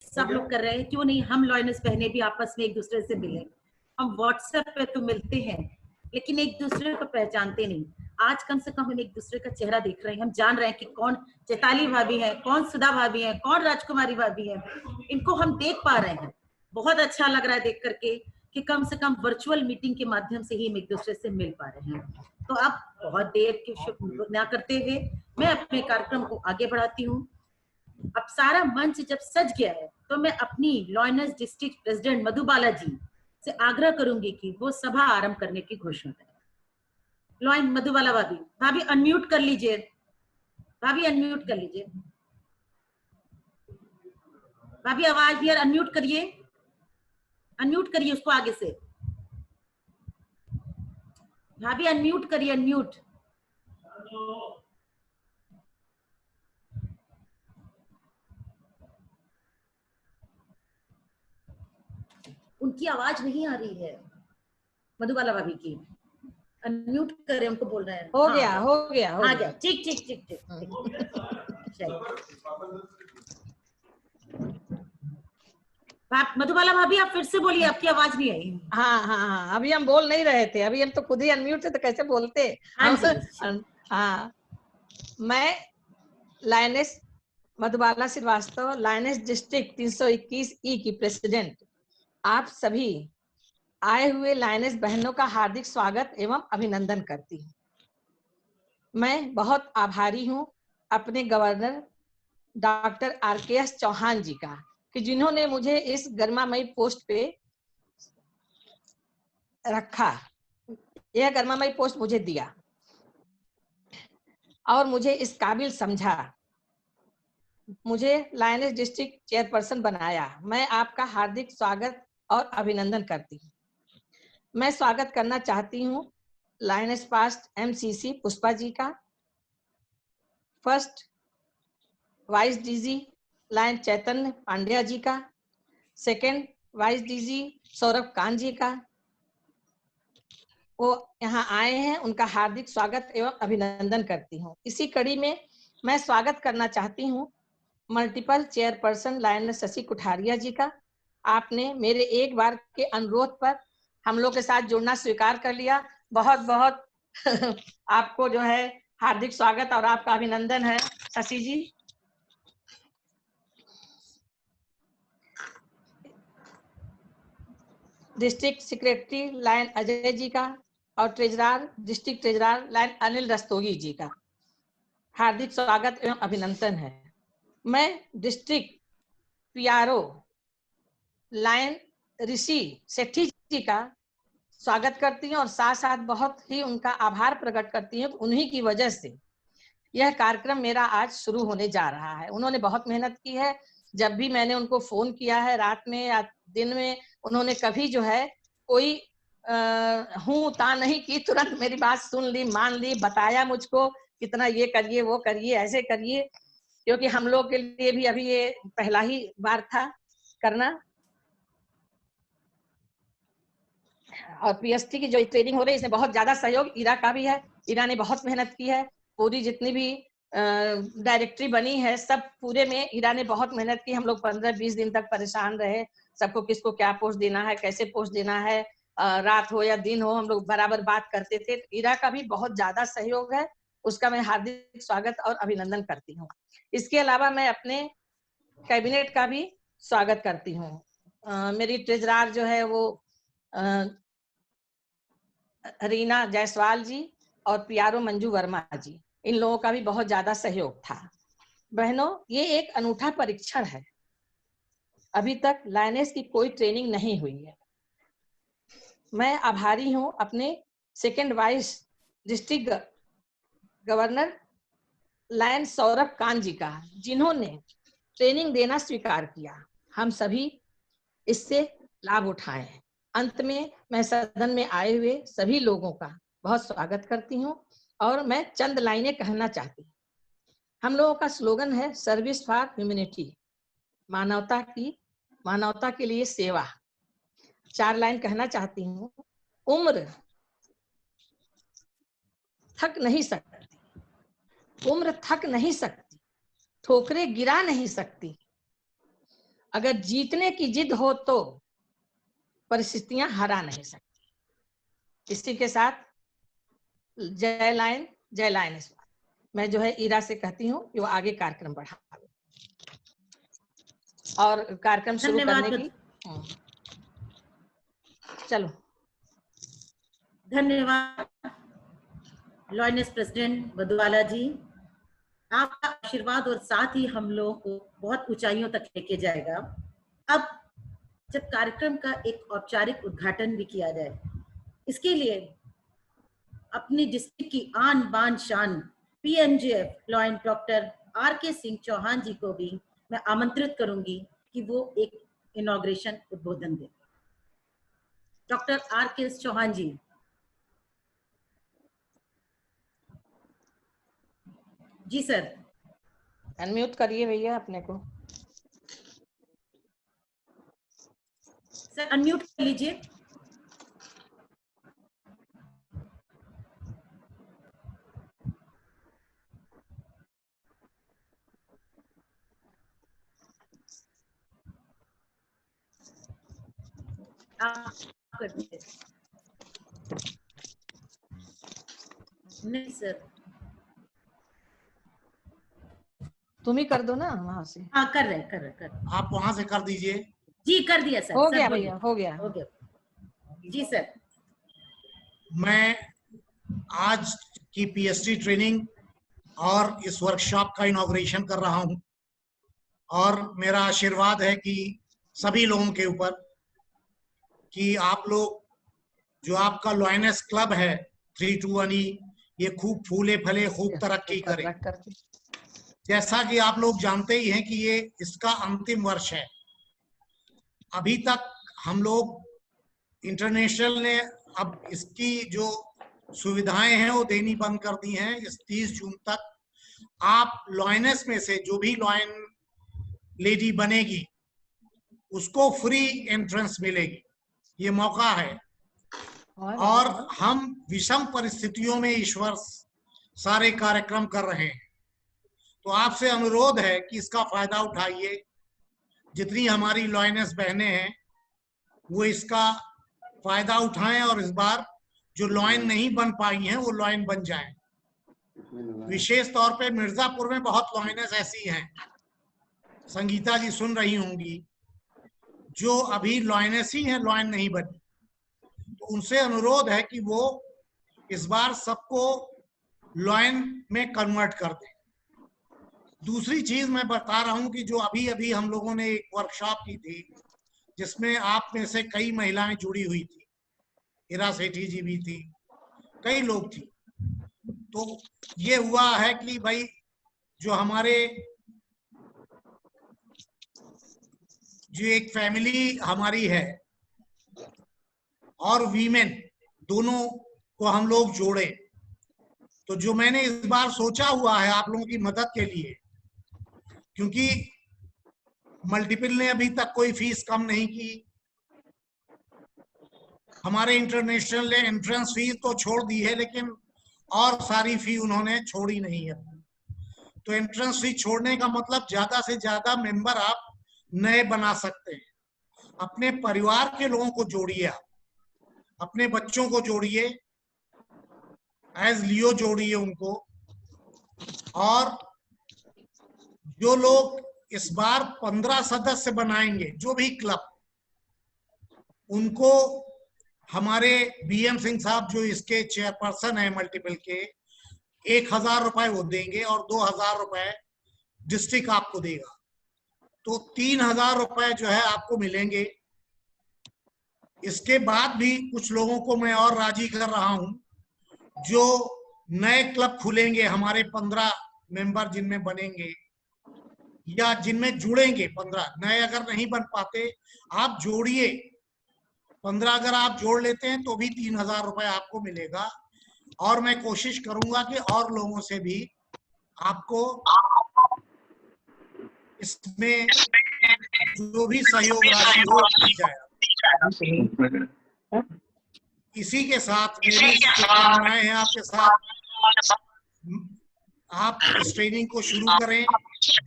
सब लोग कर रहे हैं, क्यों नहीं हम लॉयनेस बहनें भी आपस में एक दूसरे से मिले। हम व्हाट्सएप पे तो मिलते हैं लेकिन एक दूसरे को पहचानते नहीं। आज कम से कम हम एक दूसरे का चेहरा देख रहे हैं, हम जान रहे हैं कि कौन चैताली भाभी है, कौन सुधा भाभी है, कौन राजकुमारी भाभी है, इनको हम देख पा रहे हैं। बहुत अच्छा लग रहा है देख करके कि कम से कम वर्चुअल मीटिंग के माध्यम से ही हम एक दूसरे से मिल पा रहे हैं। तो अब बहुत देर की न करते हुए मैं अपने कार्यक्रम को आगे बढ़ाती हूँ। अब सारा मंच जब सज गया है तो मैं अपनी लॉयनेस डिस्ट्रिक्ट प्रेसिडेंट मधुबाला जी से आग्रह करूंगी कि वो सभा आरंभ करने की घोषणा करें। लॉयन मधुबाला भाभी, भाभी अनम्यूट कर लीजिए, भाभी अनम्यूट कर लीजिए, भाभी आवाज यार अनम्यूट करिए, अनम्यूट करिए उसको आगे से, भाभी अनम्यूट करिए, अनम्यूट। उनकी आवाज नहीं आ रही है मधुबाला भाभी की, अनम्यूट करें, उनको बोल रहे हैं। हो गया हो गया हो गया, ठीक ठीक ठीक ठीक। मधुबाला भाभी आप फिर से बोलिए, आपकी आवाज नहीं आई। हाँ हाँ हाँ, अभी हम बोल नहीं रहे थे, अभी हम तो खुद ही अनम्यूट थे तो कैसे बोलते। हाँ, मैं lioness Madhubala Shrivastava, lioness district 321 E की प्रेसिडेंट, आप सभी आए हुए लायनेस बहनों का हार्दिक स्वागत एवं अभिनंदन करती हूँ। मैं बहुत आभारी हूँ अपने गवर्नर डॉक्टर RKS चौहान जी का कि जिन्होंने मुझे इस गरिमामयी पोस्ट पे रखा, यह गरिमामयी पोस्ट मुझे दिया और मुझे इस काबिल समझा, मुझे लायनेस डिस्ट्रिक्ट चेयरपर्सन बनाया। मैं आपका हार्दिक स्वागत और अभिनंदन करती हूँ। मैं स्वागत करना चाहती हूँ lioness past MCC Pushpa ji का, फर्स्ट वाइस DG लायन चैतन्य पांड्या जी का, second vice DG Saurabh Kant ji का, वो यहाँ आए हैं, उनका हार्दिक स्वागत एवं अभिनंदन करती हूँ। इसी कड़ी में मैं स्वागत करना चाहती हूँ मल्टीपल चेयरपर्सन लायनेस शशि कुठारिया जी का। आपने मेरे एक बार के अनुरोध पर हम लोग के साथ जुड़ना स्वीकार कर लिया। बहुत बहुत आपको जो है हार्दिक स्वागत और आपका अभिनंदन है Shashi ji. District secretary lion Ajay ji का और treasurer district treasurer lion Anil Rastogi ji का हार्दिक स्वागत एवं अभिनंदन है। मैं district PRO lion Rishi Sethi ji का स्वागत करती हूँ और साथ साथ बहुत ही उनका आभार प्रकट करती हूँ। उन्हीं की वजह से यह कार्यक्रम मेरा आज शुरू होने जा रहा है। उन्होंने बहुत मेहनत की है। जब भी मैंने उनको फोन किया है रात में या दिन में, उन्होंने कभी जो है कोई हूं ता नहीं की, तुरंत मेरी बात सुन ली, मान ली, बताया मुझको कितना ये करिए वो करिए ऐसे करिए, क्योंकि हम लोग के लिए भी अभी ये पहला ही बार था करना। और PST की जो ट्रेनिंग हो रही है इसमें बहुत ज्यादा सहयोग ईरा का भी है। ईरा ने बहुत मेहनत की है। पूरी जितनी भी डायरेक्टरी बनी है सब पूरे में ईरा ने बहुत मेहनत की। हम लोग 15-20 दिन तक परेशान रहे, सबको किसको क्या पोस्ट देना है, कैसे पोस्ट देना है, रात हो या दिन हो हम लोग बराबर बात करते थे। ईरा का भी बहुत ज्यादा सहयोग है, उसका मैं हार्दिक स्वागत और अभिनंदन करती हूँ। इसके अलावा मैं अपने कैबिनेट का भी स्वागत करती हूँ। मेरी ट्रेजरार जो है वो रीना जायसवाल जी और PRO मंजू वर्मा जी, इन लोगों का भी बहुत ज्यादा सहयोग था। बहनों, ये एक अनूठा परीक्षण है। अभी तक लायनेस की कोई ट्रेनिंग नहीं हुई है। मैं आभारी हूं अपने second vice district governor lion Saurabh Kant ji का, जिन्होंने ट्रेनिंग देना स्वीकार किया। हम सभी इससे लाभ उठाए हैं। अंत में मैं सदन में आए हुए सभी लोगों का बहुत स्वागत करती हूँ और मैं चंद लाइनें कहना चाहती हूँ। हम लोगों का स्लोगन है सर्विस फॉर ह्यूमैनिटी, मानवता के लिए सेवा। 4 लाइन कहना चाहती हूँ। उम्र थक नहीं सकती, उम्र थक नहीं सकती, ठोकरें गिरा नहीं सकती, अगर जीतने की जिद हो तो परिस्थितियां हरा नहीं सकती। इसी के साथ जय लाइन इस बार मैं जो है ईरा से कहती हूँ कि वो आगे कार्यक्रम बढ़ावे और कार्यक्रम शुरू करने की। चलो, धन्यवाद लॉयनेस प्रेसिडेंट मधुबाला जी। आपका आशीर्वाद और साथ ही हम लोगों को बहुत ऊंचाइयों तक लेके जाएगा। अब जब कार्यक्रम का एक औपचारिक उद्घाटन भी किया जाए, इसके लिए अपनी डिस्ट्रिक्ट की आन बान शान PMGF lion doctor R K. Singh Chauhan ji को भी मैं आमंत्रित करूंगी कि वो एक इनॉग्रेशन उद्बोधन दें। Doctor R K. Chauhan ji. Ji sir. Unmute करिए भैया अपने को। सर अनम्यूट कर लीजिए। आप कर दीजिए। नहीं सर, तुम ही कर दो ना वहां से। हाँ कर रहे। आप वहां से कर दीजिए। जी कर दिया सर। हो गया भैया, हो गया। जी सर। मैं आज की पीएचडी ट्रेनिंग और इस वर्कशॉप का इनॉग्रेशन कर रहा हूं और मेरा आशीर्वाद है कि सभी लोगों के ऊपर कि आप लोग जो आपका लॉयनेस क्लब है 321E ये खूब फूले फले खूब तरक्की करे। जैसा कि आप लोग जानते ही हैं कि ये इसका अंतिम वर्ष है। अभी तक हम लोग इंटरनेशनल ने अब इसकी जो सुविधाएं हैं वो देनी बंद कर दी हैं। इस 30 जून तक आप लॉयनेस में से जो भी लॉयन लेडी बनेगी उसको फ्री एंट्रेंस मिलेगी। ये मौका है और हम विषम परिस्थितियों में ईश्वर सारे कार्यक्रम कर रहे हैं, तो आपसे अनुरोध है कि इसका फायदा उठाइए। जितनी हमारी लॉयनेस बहनें हैं वो इसका फायदा उठाएं और इस बार जो लॉयन नहीं बन पाई हैं वो लॉयन बन जाएं। विशेष तौर पे मिर्जापुर में बहुत लॉयनेस ऐसी हैं, संगीता जी सुन रही होंगी, जो अभी लॉयनेस ही हैं, लॉयन नहीं बनी। तो उनसे अनुरोध है कि वो इस बार सबको लॉयन में कन्वर्ट कर दें। दूसरी चीज मैं बता रहा हूं कि जो अभी अभी हम लोगों ने एक वर्कशॉप की थी जिसमें आप में से कई महिलाएं जुड़ी हुई थी, ईरा सेठी जी भी थी, कई लोग थी। तो ये हुआ है कि भाई जो हमारे जो एक फैमिली हमारी है और वीमेन दोनों को हम लोग जोड़े, तो जो मैंने इस बार सोचा हुआ है आप लोगों की मदद के लिए, क्योंकि मल्टीपल ने अभी तक कोई फीस कम नहीं की, हमारे इंटरनेशनल ने एंट्रेंस फीस तो छोड़ दी है लेकिन और सारी फी उन्होंने छोड़ी नहीं है। तो एंट्रेंस फी छोड़ने का मतलब ज्यादा से ज्यादा मेंबर आप नए बना सकते हैं। अपने परिवार के लोगों को जोड़िए, आप अपने बच्चों को जोड़िए, एज लियो जोड़िए उनको। और जो लोग इस बार 15 सदस्य बनाएंगे जो भी क्लब, उनको हमारे बीएम सिंह साहब जो इसके चेयरपर्सन है मल्टीपल के, 1000 रुपए वो देंगे और 2000 रुपए डिस्ट्रिक्ट आपको देगा। तो 3000 रुपए जो है आपको मिलेंगे। इसके बाद भी कुछ लोगों को मैं और राजी कर रहा हूं, जो नए क्लब खुलेंगे हमारे 15 मेंबर जिनमें बनेंगे या जिनमें जुड़ेंगे 15 नए, अगर नहीं बन पाते आप जोड़िए, 15 अगर आप जोड़ लेते हैं तो भी 3000 रुपए आपको मिलेगा। और मैं कोशिश करूंगा कि और लोगों से भी आपको इसमें जो भी सहयोग राशि हो दी जाए। इसी के साथ मेरी शुभकामनाएं हैं आपके साथ। आप इस ट्रेनिंग को शुरू करें।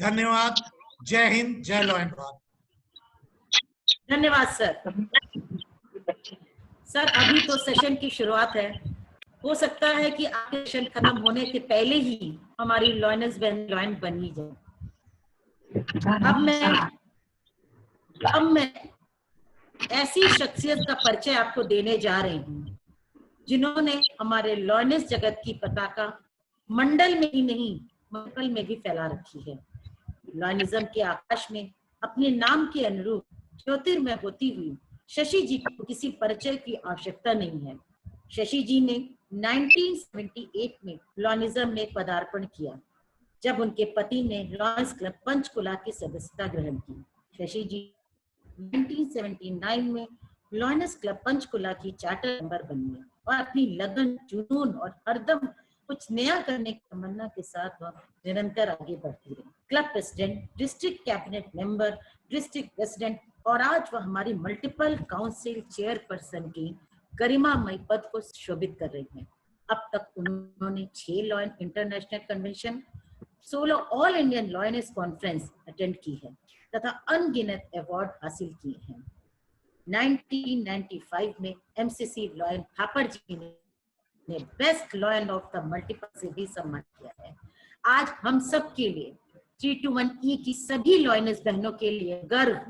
धन्यवाद। जय हिंद, जय लॉयन भारत। धन्यवाद सर। सर अभी तो सेशन की शुरुआत है, हो सकता है कि आपके सेशन खत्म होने के पहले ही हमारी लॉयनर्स लॉयन बनी जाए। अब मैं ऐसी शख्सियत का परिचय आपको देने जा रही हूँ जिन्होंने हमारे लॉयनर्स जगत की पताका मंडल में ही नहीं मंडल में भी फैला रखी है। लॉयनिज्म के आकाश में अपने नाम के अनुरूप ज्योतिर्मय होती हुई शशि जी को किसी परिचय की आवश्यकता नहीं है। शशि जी ने 1978 में लॉयनिज्म में पदार्पण किया जब उनके पति ने लॉयंस क्लब पंचकुला की सदस्यता ग्रहण की। शशि जी 1979 में लॉयंस क्लब पंचकुला की चार्टर मेंबर बनी और अपनी लगन, जुनून और हरदम कुछ नया करने की तमन्ना के साथ वह निरंतर आगे बढ़ती रही। Club president, district cabinet member, district president और आज वह हमारी मल्टीपल काउंसिल चेयरपर्सन की गरिमामय पद को शोभित कर रही हैं। अब तक उन्होंने 6 lion international convention, 16 all Indian lioness conference attend की है तथा अनगिनत अवार्ड हासिल किए हैं। 1995 में एमसीसी लॉयन थापर जी ने best lion of the multiple से भी सम्मान किया है। आज हम सब के लिए 321E की सभी लॉयनर्स बहनों के लिए गर्व,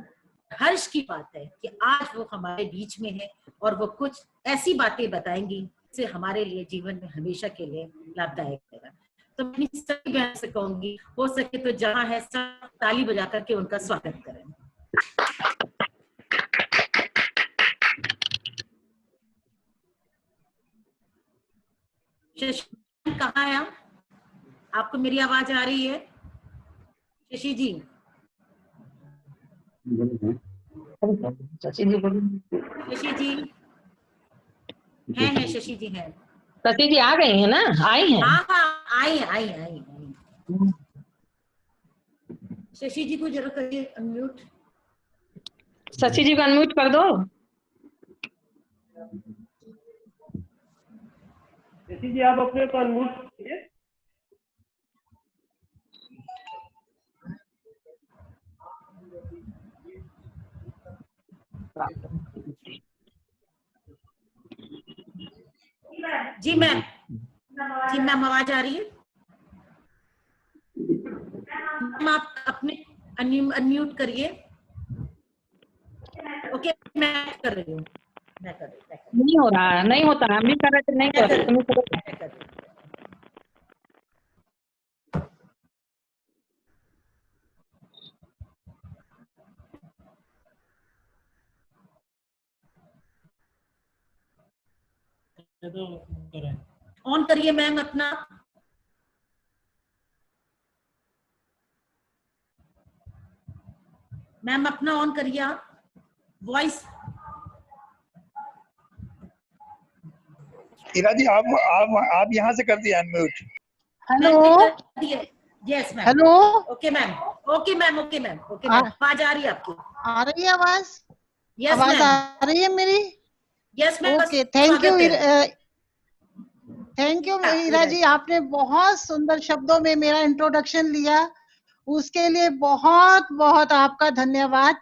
हर्ष की बात है कि आज वो हमारे बीच में है और वो कुछ ऐसी बातें बताएंगी जिससे हमारे लिए जीवन में हमेशा के लिए लाभदायक रहेगा। तो मैं सभी बहन से कहूंगी, हो सके तो जहां है सब ताली बजा करके उनका स्वागत करें। शशि कहाँ है आप? आपको मेरी आवाज आ रही है शशि जी? शशि जी शशि जी हैं शशि जी हैं। शशि जी आ गई है ना? आई हैं? हाँ आई। शशि जी को जरा करिए अनम्यूट। शशि जी को अनम्यूट कर दो। शशि जी आप अपने को अनम्यूट कीजिए। जी मैम आवाज आ रही है? मैम आप अपने अनम्यूट करिए। ओके मैं कर रही हूँ। नहीं हो रहा, नहीं होता, हम भी कर रहे थे, नहीं कर रहे। ऑन करिए मैम अपना। मैम अपना ऑन करिए आप वॉइस। इरा जी आप यहाँ से कर दिए unmute. Hello yes ma'am. Hello okay ma'am आवाज आ रही है आपकी? आ रही है आवाज? यस आवाज मैम आ रही है मेरी? Yes ma'am. Okay thank you Ira ji, आपने बहुत सुंदर शब्दों में मेरा इंट्रोडक्शन लिया, उसके लिए बहुत बहुत आपका धन्यवाद।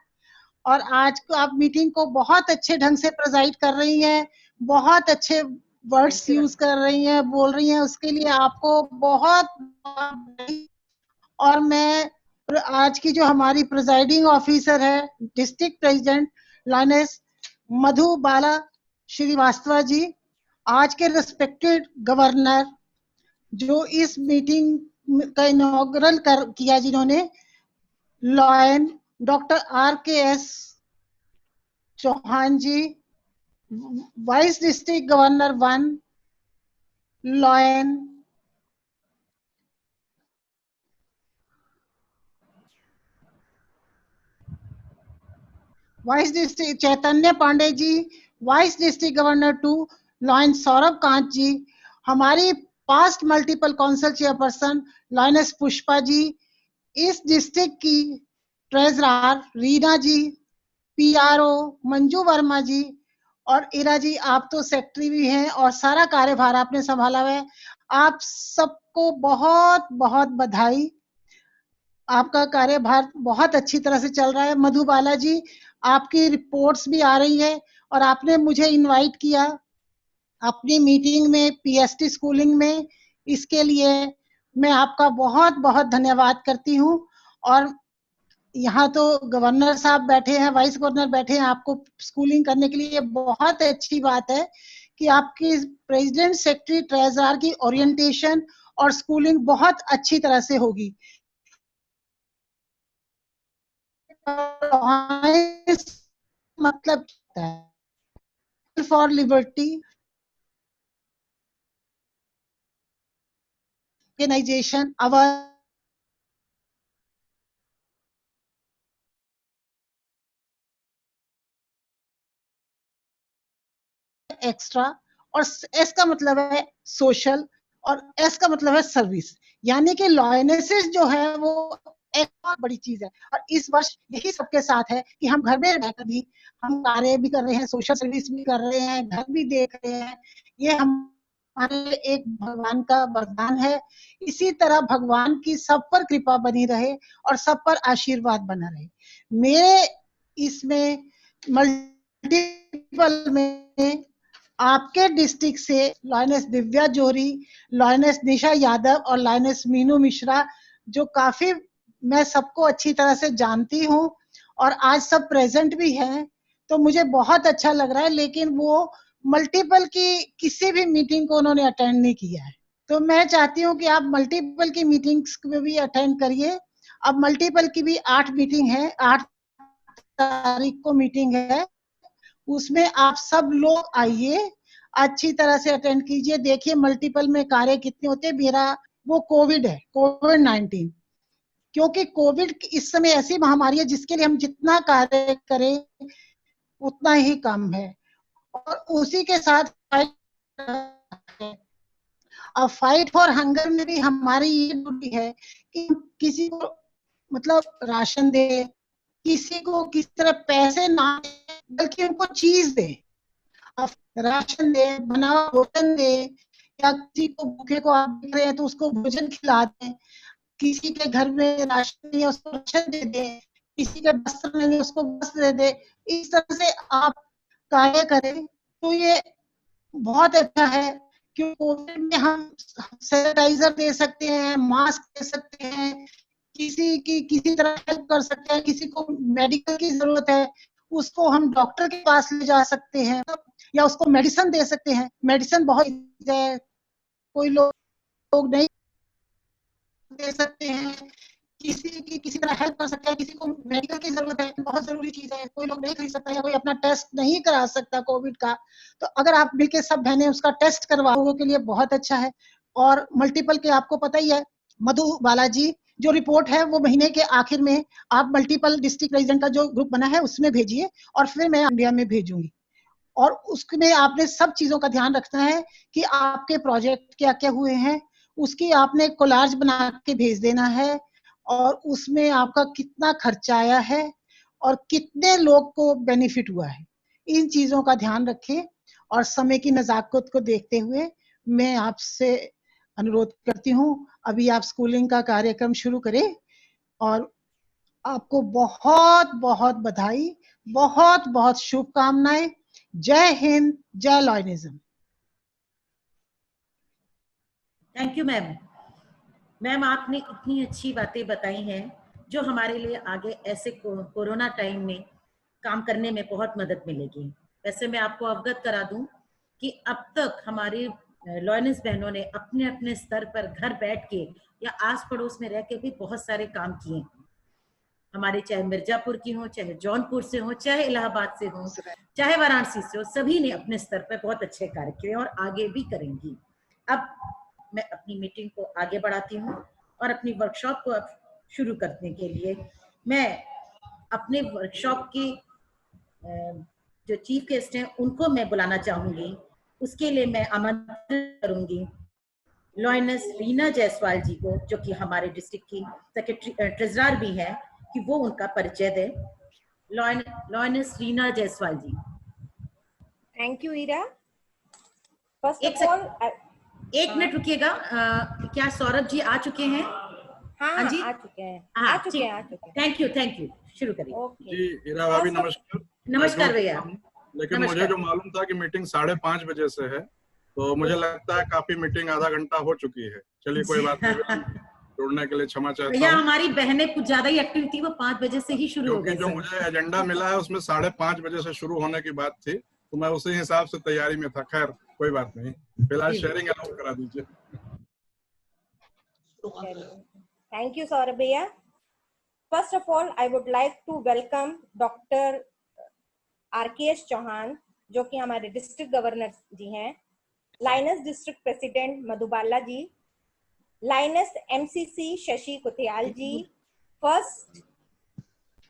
और आज को आप मीटिंग को बहुत अच्छे ढंग से प्रेजाइड कर रही हैं, बहुत अच्छे वर्ड्स यूज कर रही हैं, बोल रही हैं, उसके लिए आपको बहुत। और मैं आज की जो हमारी प्रिजाइडिंग ऑफिसर है, डिस्ट्रिक्ट प्रेसिडेंट लॉयनेस मधु बाला श्रीवास्तव जी, आज के रिस्पेक्टेड गवर्नर जो इस मीटिंग का इनॉग्रल किया, जिन्होंने lion doctor RKS Chauhan ji, vice district governor 1 lion vice district Chaitanya Pandey ji, vice district governor 2 lion Saurabh Kant ji, हमारी past multiple council chairperson lioness Pushpa ji, इस डिस्ट्रिक्ट की ट्रेजरर रीना जी, PRO मंजू वर्मा जी, और इरा जी आप तो सेक्रेटरी भी हैं और सारा कार्यभार आपने संभाला हुआ है। आप सबको बहुत बहुत बधाई, आपका कार्यभार बहुत अच्छी तरह से चल रहा है। मधु बाला जी, आपकी रिपोर्ट्स भी आ रही है और आपने मुझे इनवाइट किया अपनी मीटिंग में पीएसटी स्कूलिंग में, इसके लिए मैं आपका बहुत बहुत धन्यवाद करती हूँ। और यहाँ तो गवर्नर साहब बैठे हैं, वाइस गवर्नर बैठे हैं आपको स्कूलिंग करने के लिए। बहुत अच्छी बात है कि आपकी प्रेसिडेंट सेक्रेटरी ट्रेजरर की ओरिएंटेशन और स्कूलिंग बहुत अच्छी तरह से होगी। मतलब for liberty organization our extra, और एस का मतलब है सोशल और एस का मतलब है सर्विस, यानी कि लॉयनेसेस जो है वो एक बहुत बड़ी चीज है। और इस वर्ष यही सबके साथ है कि हम घर में रहकर भी हम कार्य भी कर रहे हैं, सोशल सर्विस भी कर रहे हैं, घर भी देख रहे हैं। ये हमारे एक भगवान का वरदान है। इसी तरह भगवान की सब पर कृपा बनी रहे और सब पर आशीर्वाद बना रहे। मेरे इसमें मल्टीपल में आपके डिस्ट्रिक्ट से लॉयनेस दिव्या जोहरी, लॉयनेस निशा यादव और लॉयनेस मीनू मिश्रा, जो काफी मैं सबको अच्छी तरह से जानती हूँ और आज सब प्रेजेंट भी हैं, तो मुझे बहुत अच्छा लग रहा है। लेकिन वो मल्टीपल की किसी भी मीटिंग को उन्होंने अटेंड नहीं किया है, तो मैं चाहती हूँ कि आप मल्टीपल की मीटिंग्स में भी अटेंड करिए। अब मल्टीपल की भी 8 मीटिंग है, 8 तारीख को मीटिंग है, उसमें आप सब लोग आइए, अच्छी तरह से अटेंड कीजिए। देखिए मल्टीपल में कार्य कितने होते हैं। मेरा वो कोविड है, कोविड-19, क्योंकि कोविड इस समय ऐसी महामारी है जिसके लिए हम जितना कार्य करें उतना ही कम है। और उसी के साथ अब फाइट फॉर हंगर में भी हमारी ये ड्यूटी है कि किसी को मतलब राशन दे, किसी को किसी तरह पैसे ना बल्कि उनको चीज दे, राशन दे, बना हुआ भोजन दे, या किसी को भूखे को आप देख रहे हैं तो उसको भोजन खिला दें, किसी के घर में राशन नहीं है उसको राशन दे दे, किसी के वस्त्र नहीं है उसको वस्त्र दे दे। इस तरह से आप कार्य करें तो ये बहुत अच्छा है। क्योंकि कोविड में हम सैनिटाइजर दे सकते हैं, मास्क दे सकते हैं, किसी की किसी तरह हेल्प कर सकते हैं, किसी को मेडिकल की जरूरत है उसको हम डॉक्टर के पास ले जा सकते हैं या उसको मेडिसिन दे सकते हैं। मेडिसिन बहुत है, कोई लोग नहीं दे सकते हैं, किसी की किसी तरह हेल्प कर सकते हैं, किसी को मेडिकल की जरूरत है, बहुत जरूरी चीज है, कोई लोग नहीं खरीद सकता या कोई अपना टेस्ट नहीं करा सकता कोविड का, तो अगर आप मिलके सब बहनें उसका टेस्ट करवा लोगों के लिए बहुत अच्छा है। और मल्टीपल के आपको पता ही है, मधु बालाजी जो रिपोर्ट है वो महीने के आखिर में आप मल्टीपल डिस्ट्रिक्ट प्रेसिडेंट का जो ग्रुप बना है उसमें भेजिए और फिर मैं इंडिया में भेजूंगी। और उसमें आपने सब चीजों का ध्यान रखना है कि आपके प्रोजेक्ट क्या क्या हुए हैं, उसकी आपने कोलाज बना के भेज देना है और उसमें आपका कितना खर्चा आया है और कितने लोग को बेनिफिट हुआ है। इन चीजों का ध्यान रखें। और समय की नजाकत को देखते हुए मैं आपसे अनुरोध करती हूँ अभी आप स्कूलिंग का कार्यक्रम शुरू करें। और आपको बहुत बहुत बधाई, बहुत बहुत शुभकामनाएं। जय हिंद, जय Lionism. Thank you ma'am. Ma'am आपने इतनी अच्छी बातें बताई हैं जो हमारे लिए आगे ऐसे कोरोना टाइम में काम करने में बहुत मदद मिलेगी। वैसे मैं आपको अवगत करा दूं कि अब तक हमारी लॉयनेस बहनों ने अपने अपने स्तर पर घर बैठ के या आस पड़ोस में रह के भी बहुत सारे काम किए। हमारे चाहे मिर्जापुर की हो, चाहे जौनपुर से हो, चाहे इलाहाबाद से हो, चाहे वाराणसी से हो, सभी ने अपने स्तर पर बहुत अच्छे कार्य किए और आगे भी करेंगी। अब मैं अपनी मीटिंग को आगे बढ़ाती हूँ और अपनी वर्कशॉप को अब शुरू करने के लिए मैं अपने वर्कशॉप की जो चीफ गेस्ट हैं उनको मैं बुलाना चाहूंगी। उसके लिए मैं आमंत्रित करूंगी लॉयनेस रीना जायसवाल जी को, जो कि हमारे डिस्ट्रिक्ट की सेक्रेटरी ट्रेजरर भी हैं, कि वो उनका परिचय दे। Lioness Reena Jaiswal ji. Thank you Ira. First एक ऑफ ऑल मिनट रुकिएगा, क्या सौरभ जी आ चुके हैं? हाँ हाँ जी, आ चुके हैं, हाँ, आ चुके ठीक। हैं, आ चुके हैं। थैंक यू, शुरू करिए। ओके। जी इरा भाभी First of- नमस्कार। नमस्कार मैं भैया। लेकिन मुझे नमस्कार। जो मालूम था कि मीटिंग 5:30 बजे से है, तो मुझे लगता है काफी मीटिंग आधा घंटा हो चुकी है। चलिए कोई बात नहीं, विलंब जुड़ने के लिए क्षमा चाहता भैया हूँ, हमारी बहनें कुछ ज्यादा ही एक्टिव थी, वो 5 बजे से ही शुरू हो क्योंकि गए जो सब। मुझे एजेंडा मिला है उसमें 5:30 बजे से शुरू होने की बात थी, तो मैं उसी हिसाब से तैयारी में था। खैर कोई बात नहीं, फिलहाल जी। शेयरिंग अलाउ करा दीजिए। Thank you, Saurabh bhaiya. First of all, I would like to welcome Dr. RKS Chauhan, जो कि हमारे डिस्ट्रिक्ट गवर्नर जी हैं, lioness district president Madhubala ji, lioness MCC Shashi Kutiyal ji, first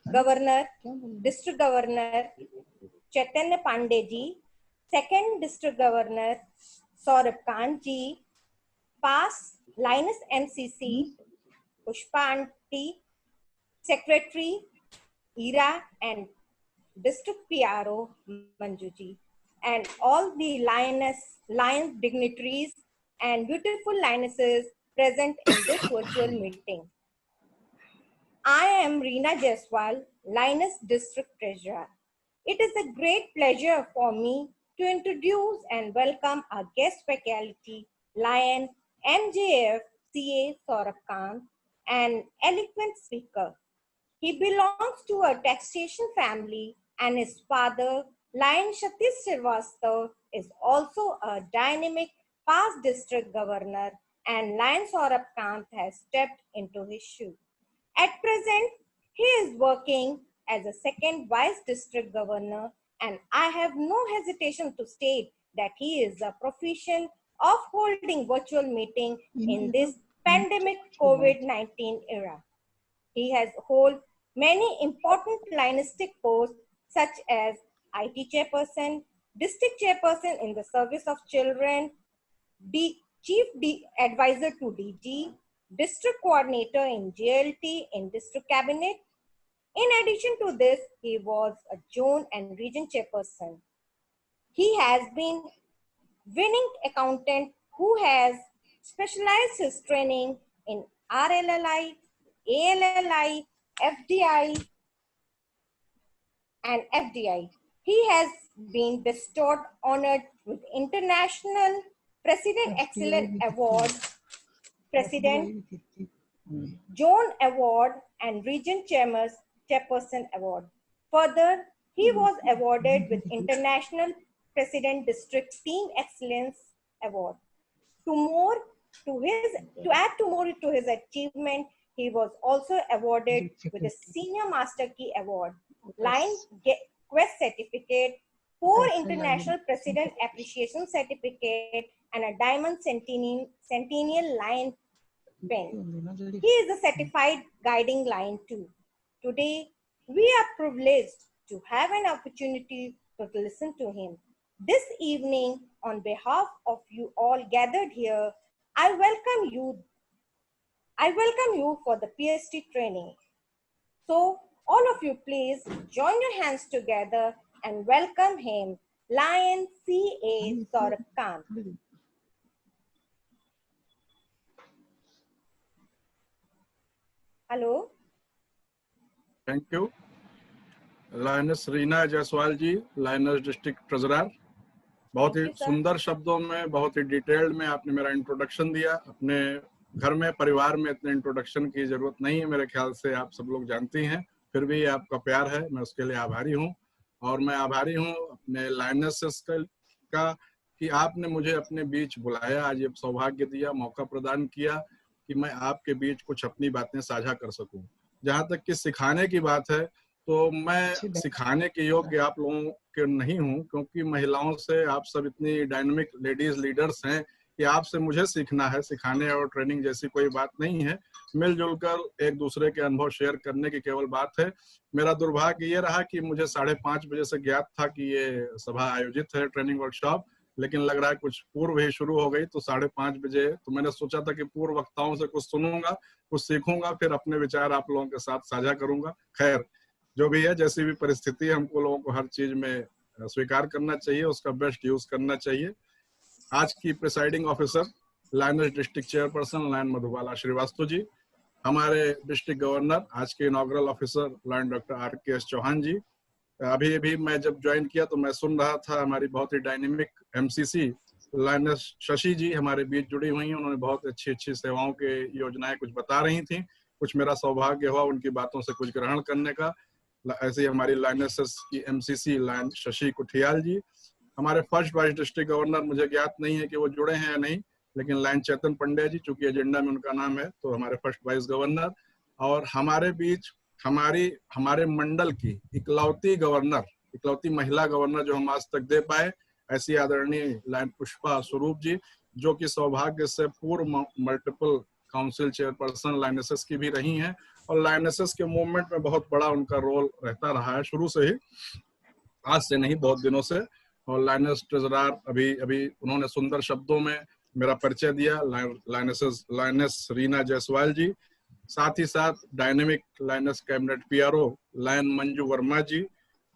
governor district governor Chaitanya Pandey ji, second district governor Saurabh Kant ji, past lioness MCC Pushpa aunty, secretary Ira and district PRO Manju ji, and all the lion dignitaries and beautiful lionesses present in this virtual meeting. I am Reena Jaiswal, Lioness District Treasurer. It is a great pleasure for me to introduce and welcome our guest faculty, Lion MJF CA Saurabh Kant, an eloquent speaker. He belongs to a taxation family and his father, Lion Satish Srivastava, is also a dynamic past district governor, and Lion Saurabh Kant has stepped into his shoes. At present, he is working as a second vice district governor, and I have no hesitation to state that he is a proficient of holding virtual meeting in this pandemic COVID-19 era. He has held many important linistic posts such as IT chairperson, district chairperson in the service of children, chief advisor to DG, district coordinator in JLT in district cabinet. In addition to this, he was a zone and region chairperson. He has been winning accountant who has specialized his training in RLLI, ALLI, FDI, and FDI. He has been bestowed honored with International President Excellent Award, President Zone Award, and Region Chairperson Award. Further, he was awarded with International President District Team Excellence Award. To add to more to his achievement, he was also awarded with a Senior Master Key Award, Line Quest Certificate, 4 International President Appreciation Certificate, and a Diamond Centennial Lion Pen. He is a certified guiding lion too. Today, we are privileged to have an opportunity to listen to him. This evening, on behalf of you all gathered here, I welcome you for the PST training. So, all of you please join your hands together and welcome him, Lion CA Saurabh Kant. Hello. Thank you. Lioness Reena Jaiswal ji, lioness district treasurer. बहुत ही सुंदर शब्दों में, बहुत ही detailed में आपने मेरा introduction दिया। अपने घर में, परिवार में इतने इंट्रोडक्शन की जरूरत नहीं है, मेरे ख्याल से आप सब लोग जानती हैं, फिर भी आपका प्यार है, मैं उसके लिए आभारी हूँ। और मैं आभारी हूँ अपने लाइनसेस का कि आपने मुझे अपने बीच बुलाया, आज ये सौभाग्य दिया, मौका प्रदान किया कि मैं आपके बीच कुछ अपनी बातें साझा कर सकूं। जहां तक कि सिखाने की बात है, तो मैं सिखाने के योग्य आप लोगों के नहीं हूं, क्योंकि महिलाओं से आप सब इतनी डायनामिक लेडीज लीडर्स हैं कि आपसे मुझे सीखना है। सिखाने और ट्रेनिंग जैसी कोई बात नहीं है, मिलजुल कर एक दूसरे के अनुभव शेयर करने की केवल बात है। मेरा दुर्भाग्य ये रहा कि मुझे 5:30 बजे से ज्ञात था कि ये सभा आयोजित है, ट्रेनिंग वर्कशॉप, लेकिन लग रहा है कुछ पूर्व ही शुरू हो गई, तो 5:30 बजे तो मैंने सोचा था कि पूर्व वक्ताओं से कुछ सुनूंगा, कुछ सीखूंगा, फिर अपने विचार आप लोगों के साथ साझा करूंगा। खैर जो भी है, जैसी भी परिस्थिति है, हमको लोगों को हर चीज में स्वीकार करना चाहिए, उसका बेस्ट यूज करना चाहिए। आज की presiding officer lioness district chairperson lion Madhubala Srivastava ji, हमारे डिस्ट्रिक्ट गवर्नर, आज के inaugural officer lion doctor RKS Chauhan ji. अभी अभी मैं जब ज्वाइन किया तो मैं सुन रहा था हमारी बहुत ही डायनेमिक MCC लाइनस शशि जी हमारे बीच जुड़ी हुई हैं। उन्होंने बहुत अच्छी अच्छी सेवाओं के योजनाएं कुछ बता रही थी, कुछ मेरा सौभाग्य हुआ उनकी बातों से कुछ ग्रहण करने का। ऐसे ही हमारी लाइनस की MCC लाइन शशि कुठियाल जी। हमारे फर्स्ट वाइस डिस्ट्रिक्ट गवर्नर, मुझे ज्ञात नहीं है कि वो जुड़े हैं या नहीं, लेकिन लाइन चेतन पंड्या जी, चूंकि एजेंडा में उनका नाम है, तो हमारे फर्स्ट वाइस गवर्नर। और हमारे बीच हमारे मंडल की इकलौती महिला गवर्नर जो हम आज तक दे पाए, ऐसी आदरणीय लाइन पुष्पा स्वरूप जी, जो कि सौभाग्य से पूर्व मल्टीपल काउंसिल चेयरपर्सन लाइनसेस की भी रही हैं और लाइनसेस के मूवमेंट में बहुत बड़ा उनका रोल रहता रहा है शुरू से ही, आज से नहीं बहुत दिनों से। और लाइनस ट्रेजरार अभी उन्होंने सुंदर शब्दों में मेरा परिचय दिया, लाइनस रीना जायसवाल जी। साथ ही साथ dynamic lioness cabinet PRO lion Manju Verma ji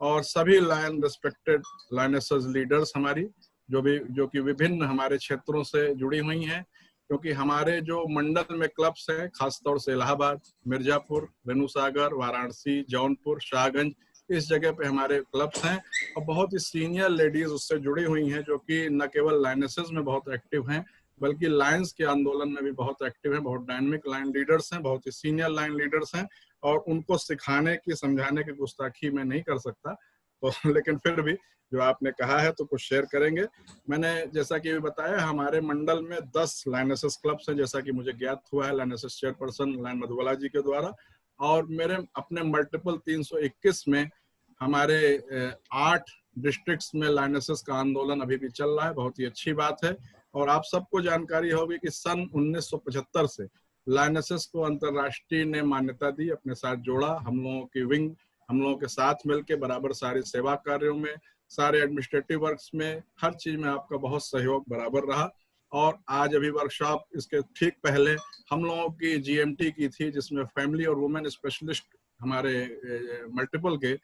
और सभी लाइन रिस्पेक्टेड लाइनसेस लीडर्स हमारी जो कि विभिन्न हमारे क्षेत्रों से जुड़ी हुई हैं, क्योंकि हमारे जो मंडल में क्लब्स हैं, खासतौर से इलाहाबाद, मिर्जापुर, रेणुसागर, वाराणसी, जौनपुर, शाहगंज, इस जगह पे हमारे क्लब्स हैं और बहुत ही सीनियर लेडीज उससे जुड़ी हुई हैं, जो कि न केवल लाइनसेस में बहुत एक्टिव हैं बल्कि लाइन्स के आंदोलन में भी बहुत एक्टिव हैं। बहुत डायनेमिक लाइन लीडर्स हैं, बहुत ही सीनियर लाइन लीडर्स हैं और उनको सिखाने की समझाने की गुस्ताखी मैं नहीं कर सकता, तो लेकिन फिर भी जो आपने कहा है तो कुछ शेयर करेंगे। मैंने जैसा कि बताया, हमारे मंडल में 10 लाइनसेस क्लब्स हैं, जैसा कि मुझे ज्ञात हुआ है लाइनसेस चेयरपर्सन लाइन मधुबाला जी के द्वारा। और मेरे अपने मल्टीपल 321 में हमारे 8 डिस्ट्रिक्ट्स में लाइनसेस का आंदोलन अभी भी चल रहा है, बहुत ही अच्छी बात है। और आप सबको जानकारी होगी कि सन 1975 से लाइनसेस को अंतर्राष्ट्रीय ने मान्यता दी, अपने साथ जोड़ा। हम लोगों की विंग हम लोगों के साथ मिलकर बराबर सारे सेवा कार्यों में, सारे एडमिनिस्ट्रेटिव वर्क्स में, हर चीज में आपका बहुत सहयोग बराबर रहा। और आज अभी वर्कशॉप इसके ठीक पहले हम लोगों की GMT की थी, जिसमें फैमिली और वुमेन स्पेशलिस्ट हमारे मल्टीपल के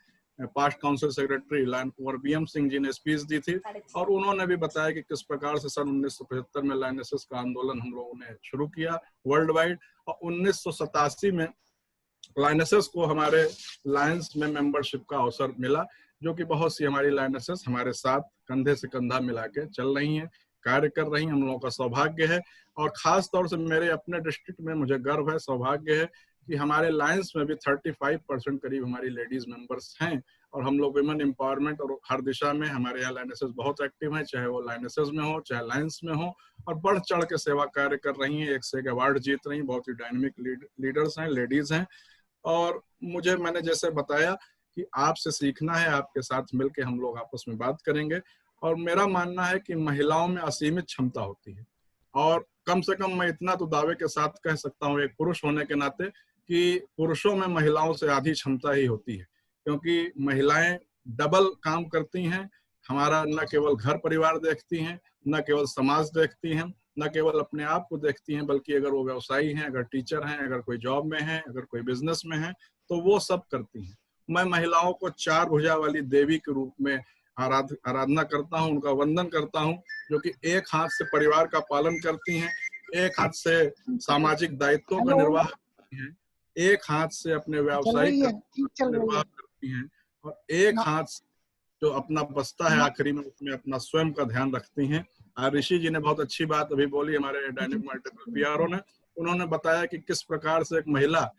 पास्ट काउंसिल सेक्रेटरी लाइन कुंवर BM सिंह जी ने स्पीच दी थी और उन्होंने भी बताया कि किस प्रकार से सन 1975 में लाइनसेस का आंदोलन हम लोगों ने शुरू किया वर्ल्ड वाइड। और 1987 में लाइनसेस को हमारे लाइन्स में मेंबरशिप का अवसर मिला, जो कि बहुत सी हमारी लाइनसेस हमारे साथ कंधे से कंधा मिला के चल रही हैं, कार्य कर रही हैं। हम लोगों का सौभाग्य है और खास तौर से मेरे अपने डिस्ट्रिक्ट में मुझे गर्व है, सौभाग्य है कि हमारे लाइन्स में भी 35% करीब हमारी लेडीज मेंबर्स हैं। और हम लोग विमेन एम्पावरमेंट और हर दिशा में हमारे यहाँ लाइनसेस बहुत एक्टिव हैं, चाहे वो लाइनसेस में हो चाहे लाइन्स में हो, और बढ़ चढ़ के सेवा कार्य कर रही हैं, एक से एक अवार्ड जीत रही हैं, बहुत ही डायनेमिक लीडर्स हैं, लेडीज हैं। और मैंने जैसे बताया कि आपसे सीखना है, आपके साथ मिलकर हम लोग आपस में बात करेंगे। और मेरा मानना है कि महिलाओं में असीमित क्षमता होती है और कम से कम मैं इतना तो दावे के साथ कह सकता हूँ एक पुरुष होने के नाते कि पुरुषों में महिलाओं से आधी क्षमता ही होती है, क्योंकि महिलाएं डबल काम करती हैं। हमारा न केवल घर परिवार देखती हैं, न केवल समाज देखती हैं, न केवल अपने आप को देखती हैं, बल्कि अगर वो व्यवसायी हैं, अगर टीचर हैं, अगर कोई जॉब में हैं, अगर कोई बिजनेस में हैं, तो वो सब करती हैं। मैं महिलाओं को 4 भुजा वाली देवी के रूप में आराधना करता हूँ, उनका वंदन करता हूँ, जो कि एक हाथ से परिवार का पालन करती हैं, एक हाथ से सामाजिक दायित्वों का निर्वाह करती हैं, एक हाथ से अपने व्यावसायिक निर्वाह करती हैं और एक हाथ से जो अपना बस्ता है आखिरी में उसमें अपना स्वयं का ध्यान रखती हैं। ऋषि जी ने बहुत अच्छी बात अभी बोली, हमारे डायनेमिक मल्टीपल PRO ने, उन्होंने बताया कि किस प्रकार से एक महिला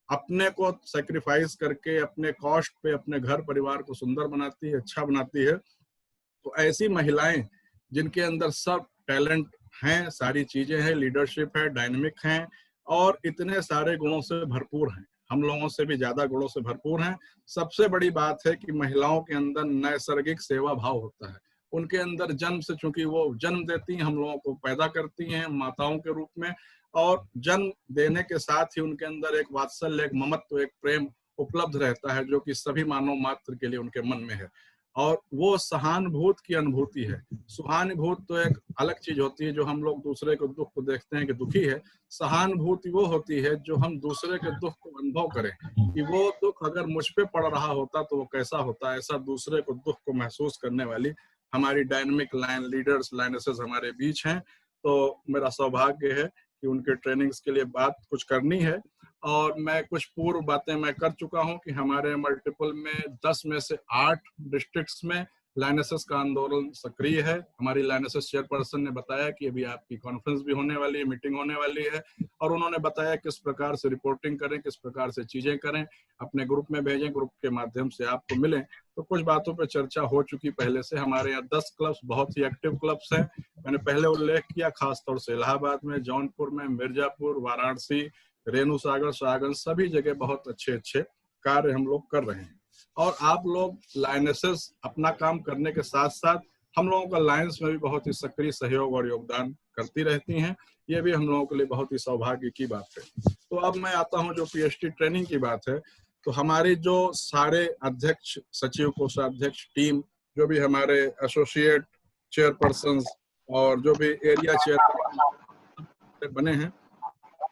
अपने को सैक्रिफाइस करके अपने कॉस्ट पे अपने घर परिवार को सुंदर बनाती है, अच्छा बनाती है। तो ऐसी महिलाएं जिनके अंदर सब टैलेंट हैं, सारी चीजें हैं, लीडरशिप है, डायनेमिक हैं और इतने सारे गुणों से भरपूर हैं, हम लोगों से भी ज्यादा गुणों से भरपूर हैं। सबसे बड़ी बात है कि महिलाओं के अंदर नैसर्गिक सेवा भाव होता है, उनके अंदर जन्म से, चूंकि वो जन्म देती हैं, हम लोगों को पैदा करती हैं माताओं के रूप में, और जन्म देने के साथ ही उनके अंदर एक वात्सल्य, एक ममत्व, एक प्रेम उपलब्ध रहता है, जो कि सभी मानव मात्र के लिए उनके मन में है। और वो सहानुभूति की अनुभूति है। सहानुभूति तो एक अलग चीज होती है, जो हम लोग दूसरे के दुख को देखते हैं कि दुखी है। सहानुभूति वो होती है जो हम दूसरे के दुख को अनुभव करें कि वो दुख अगर मुझ पे पड़ रहा होता तो वो कैसा होता। ऐसा दूसरे को दुख को महसूस करने वाली हमारी डायनेमिक लाइन लीडर्स, लाइनेसेस हमारे बीच हैं। तो मेरा सौभाग्य है कि उनके ट्रेनिंग्स के लिए बात कुछ करनी है। और मैं कुछ पूर्व बातें मैं कर चुका हूं कि हमारे मल्टीपल में 10 में से 8 डिस्ट्रिक्ट्स में लाइनेसेस का आंदोलन सक्रिय है। हमारी लाइनेसेस चेयरपर्सन ने बताया कि अभी आपकी कॉन्फ्रेंस भी होने वाली है, मीटिंग होने वाली है, और उन्होंने बताया किस प्रकार से रिपोर्टिंग करें, किस प्रकार से चीजें करें, अपने ग्रुप में भेजें, ग्रुप के माध्यम से आपको मिलें। तो कुछ बातों पर चर्चा हो चुकी पहले से। हमारे यहाँ 10 क्लब्स बहुत ही एक्टिव क्लब्स हैं। मैंने पहले उल्लेख किया, खासतौर से इलाहाबाद में, जौनपुर में, मिर्जापुर, वाराणसी, रेणु सागर, सागन, सभी जगह बहुत अच्छे अच्छे कार्य हम लोग कर रहे हैं। और आप लोग लाइनेसेस अपना काम करने के साथ साथ हम लोगों का लायंस में भी बहुत ही सक्रिय सहयोग और योगदान करती रहती हैं। ये भी हम लोगों के लिए बहुत ही सौभाग्य की बात है। तो अब मैं आता हूं जो पीएचडी ट्रेनिंग की बात है, तो हमारी जो सारे अध्यक्ष, सचिव, कोषाध्यक्ष टीम, जो भी हमारे एसोसिएट चेयरपर्सन और जो भी एरिया चेयर बने हैं,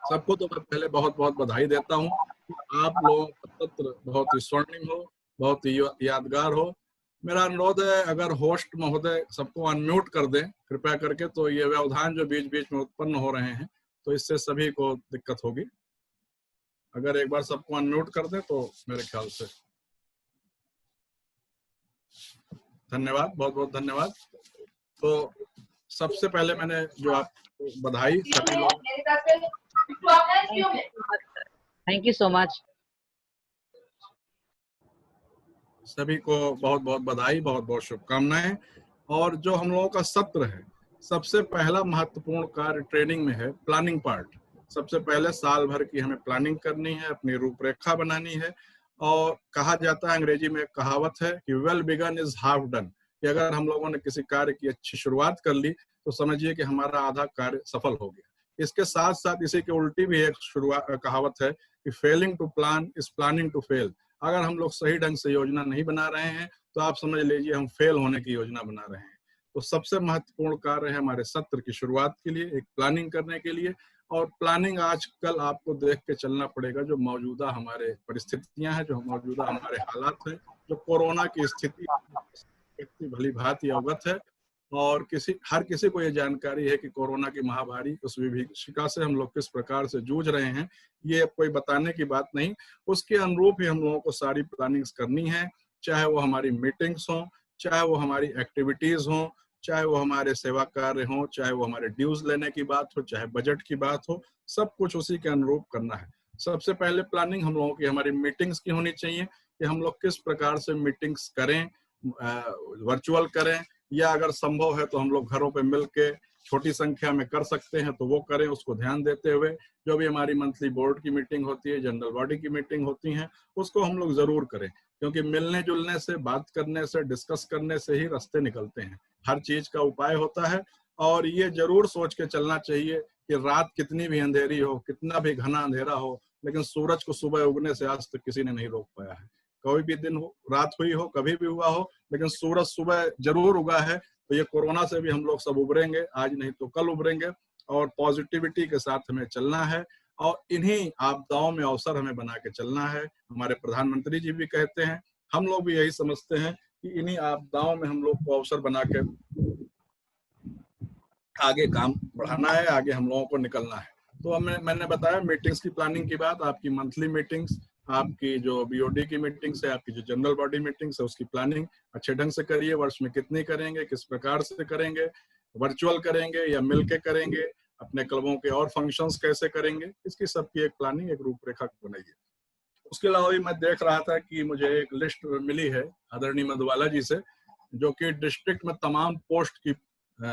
सबको तो मैं पहले बहुत बहुत बधाई देता हूं। आप लोगों का सत्र बहुत ही स्वर्णिम हो, बहुत ही यादगार हो। मेरा अनुरोध है, अगर होस्ट महोदय सबको अनम्यूट कर दें कृपया करके, तो ये व्यवधान जो बीच बीच में उत्पन्न हो रहे हैं तो इससे सभी को दिक्कत होगी। अगर एक बार सबको अनम्यूट कर दें तो मेरे ख्याल से धन्यवाद, बहुत बहुत धन्यवाद। तो सबसे पहले मैंने जो आपको बधाई, सभी लोग थैंक यू सो मच, सभी को बहुत बहुत बधाई, बहुत बहुत शुभकामनाएं। और जो हम लोगों का सत्र है, सबसे पहला महत्वपूर्ण कार्य ट्रेनिंग में है प्लानिंग पार्ट। सबसे पहले साल भर की हमें प्लानिंग करनी है, अपनी रूपरेखा बनानी है। और कहा जाता है, अंग्रेजी में एक कहावत है कि well begun is half done, कि अगर हम लोगों ने किसी कार्य की अच्छी शुरुआत कर ली तो समझिए कि हमारा आधा कार्य सफल हो गया। इसके साथ साथ इसी के उल्टी भी एक कहावत है कि failing to plan is planning to fail. अगर हम लोग सही ढंग से योजना नहीं बना रहे हैं तो आप समझ लीजिए हम फेल होने की योजना बना रहे हैं। तो सबसे महत्वपूर्ण कार्य है हमारे सत्र की शुरुआत के लिए एक प्लानिंग करने के लिए। और प्लानिंग आजकल आपको देख के चलना पड़ेगा, जो मौजूदा हमारे परिस्थितियां हैं, जो मौजूदा हमारे हालात हैं, जो कोरोना की स्थिति व्यक्ति भली भांति अवगत है। और हर किसी को ये जानकारी है कि कोरोना की महामारी, उस विभीषिका से हम लोग किस प्रकार से जूझ रहे हैं, ये कोई बताने की बात नहीं। उसके अनुरूप ही हम लोगों को सारी प्लानिंग्स करनी है, चाहे वो हमारी मीटिंग्स हों, चाहे वो हमारी एक्टिविटीज हों, चाहे वो हमारे सेवा कार्य हों, चाहे वो हमारे ड्यूज लेने की बात हो, चाहे बजट की बात हो, सब कुछ उसी के अनुरूप करना है। सबसे पहले प्लानिंग हम लोगों की हमारी मीटिंग्स की होनी चाहिए कि हम लोग किस प्रकार से मीटिंग्स करें, वर्चुअल करें, या अगर संभव है तो हम लोग घरों पे मिलके छोटी संख्या में कर सकते हैं तो वो करें। उसको ध्यान देते हुए जो भी हमारी मंथली बोर्ड की मीटिंग होती है, जनरल बॉडी की मीटिंग होती है, उसको हम लोग जरूर करें, क्योंकि मिलने जुलने से, बात करने से, डिस्कस करने से ही रास्ते निकलते हैं। हर चीज का उपाय होता है। और ये जरूर सोच के चलना चाहिए कि रात कितनी भी अंधेरी हो, कितना भी घना अंधेरा हो, लेकिन सूरज को सुबह उगने से आज तक किसी ने नहीं रोक पाया है। कोई भी दिन हो, रात हुई हो, कभी भी हुआ हो, लेकिन सूरज सुबह जरूर उगा है। तो ये कोरोना से भी हम लोग सब उभरेंगे, आज नहीं तो कल उभरेंगे। और पॉजिटिविटी के साथ हमें चलना है और इन्हीं आपदाओं में अवसर हमें बना के चलना है। हमारे प्रधानमंत्री जी भी कहते हैं, हम लोग भी यही समझते हैं कि इन्हीं आपदाओं में हम लोग को अवसर बना के आगे काम बढ़ाना है, आगे हम लोगों को निकलना है। तो मैंने बताया मीटिंग्स की प्लानिंग की बात, आपकी मंथली मीटिंग्स, आपकी जो बीओडी की मीटिंग्स है, आपकी जो जनरल बॉडी मीटिंग्स है, उसकी प्लानिंग अच्छे ढंग से करिए। वर्ष में कितनी करेंगे, किस प्रकार से करेंगे, वर्चुअल करेंगे या मिलके करेंगे, अपने क्लबों के और फंक्शंस कैसे करेंगे, इसकी सबकी एक प्लानिंग, एक रूपरेखा बनाइए। उसके अलावा भी मैं देख रहा था कि मुझे एक लिस्ट मिली है आदरणीय मधुबाला जी से, जो कि डिस्ट्रिक्ट में तमाम पोस्ट की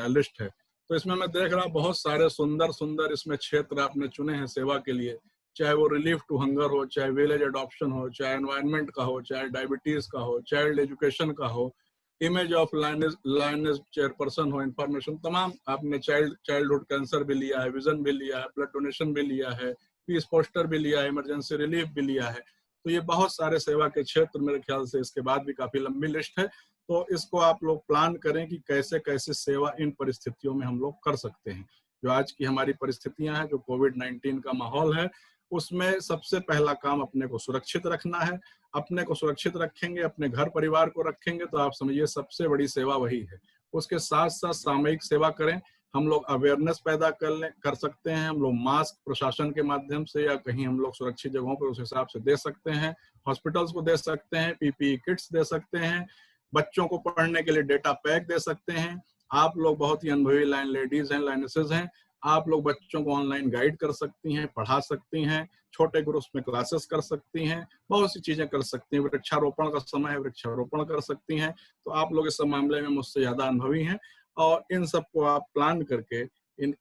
लिस्ट है। तो इसमें मैं देख रहा बहुत सारे सुंदर सुंदर इसमें क्षेत्र आपने चुने हैं सेवा के लिए, चाहे वो रिलीफ टू हंगर हो, चाहे विलेज अडॉप्शन हो, चाहे एनवायरनमेंट का हो, चाहे डायबिटीज का हो, चाइल्ड एजुकेशन का हो, इमेज ऑफ लायनेस चेयरपर्सन हो, इंफॉर्मेशन, तमाम आपने चाइल्डहुड कैंसर भी लिया है, विजन भी लिया है, ब्लड डोनेशन भी लिया है, पीस पोस्टर भी लिया है, इमरजेंसी रिलीफ भी लिया है। तो ये बहुत सारे सेवा के क्षेत्र, मेरे ख्याल से इसके बाद भी काफी लंबी लिस्ट है। तो इसको आप लोग प्लान करें कि कैसे कैसे सेवा इन परिस्थितियों में हम लोग कर सकते हैं। जो आज की हमारी परिस्थितियां हैं, जो कोविड-19 का माहौल है, उसमें सबसे पहला काम अपने को सुरक्षित रखना है। अपने को सुरक्षित रखेंगे, अपने घर परिवार को रखेंगे, तो आप समझिए सबसे बड़ी सेवा वही है। उसके साथ साथ सामूहिक सेवा करें। हम लोग अवेयरनेस पैदा कर सकते हैं। हम लोग मास्क प्रशासन के माध्यम से या कहीं हम लोग सुरक्षित जगहों पर उस हिसाब से दे सकते हैं, हॉस्पिटल्स को दे सकते हैं, पीपीई किट्स दे सकते हैं, बच्चों को पढ़ने के लिए डेटा पैक दे सकते हैं। आप लोग बहुत ही अनुभवी लाइन लेडीज हैं, लाइनेसेस हैं, आप लोग बच्चों को ऑनलाइन गाइड कर सकती हैं, पढ़ा सकती हैं, छोटे ग्रुप्स में क्लासेस कर सकती हैं, बहुत सी चीजें कर सकती हैं। वृक्षारोपण का समय है, वृक्षारोपण कर सकती हैं। तो आप लोग इस मामले में मुझसे ज्यादा अनुभवी हैं और इन सबको आप प्लान करके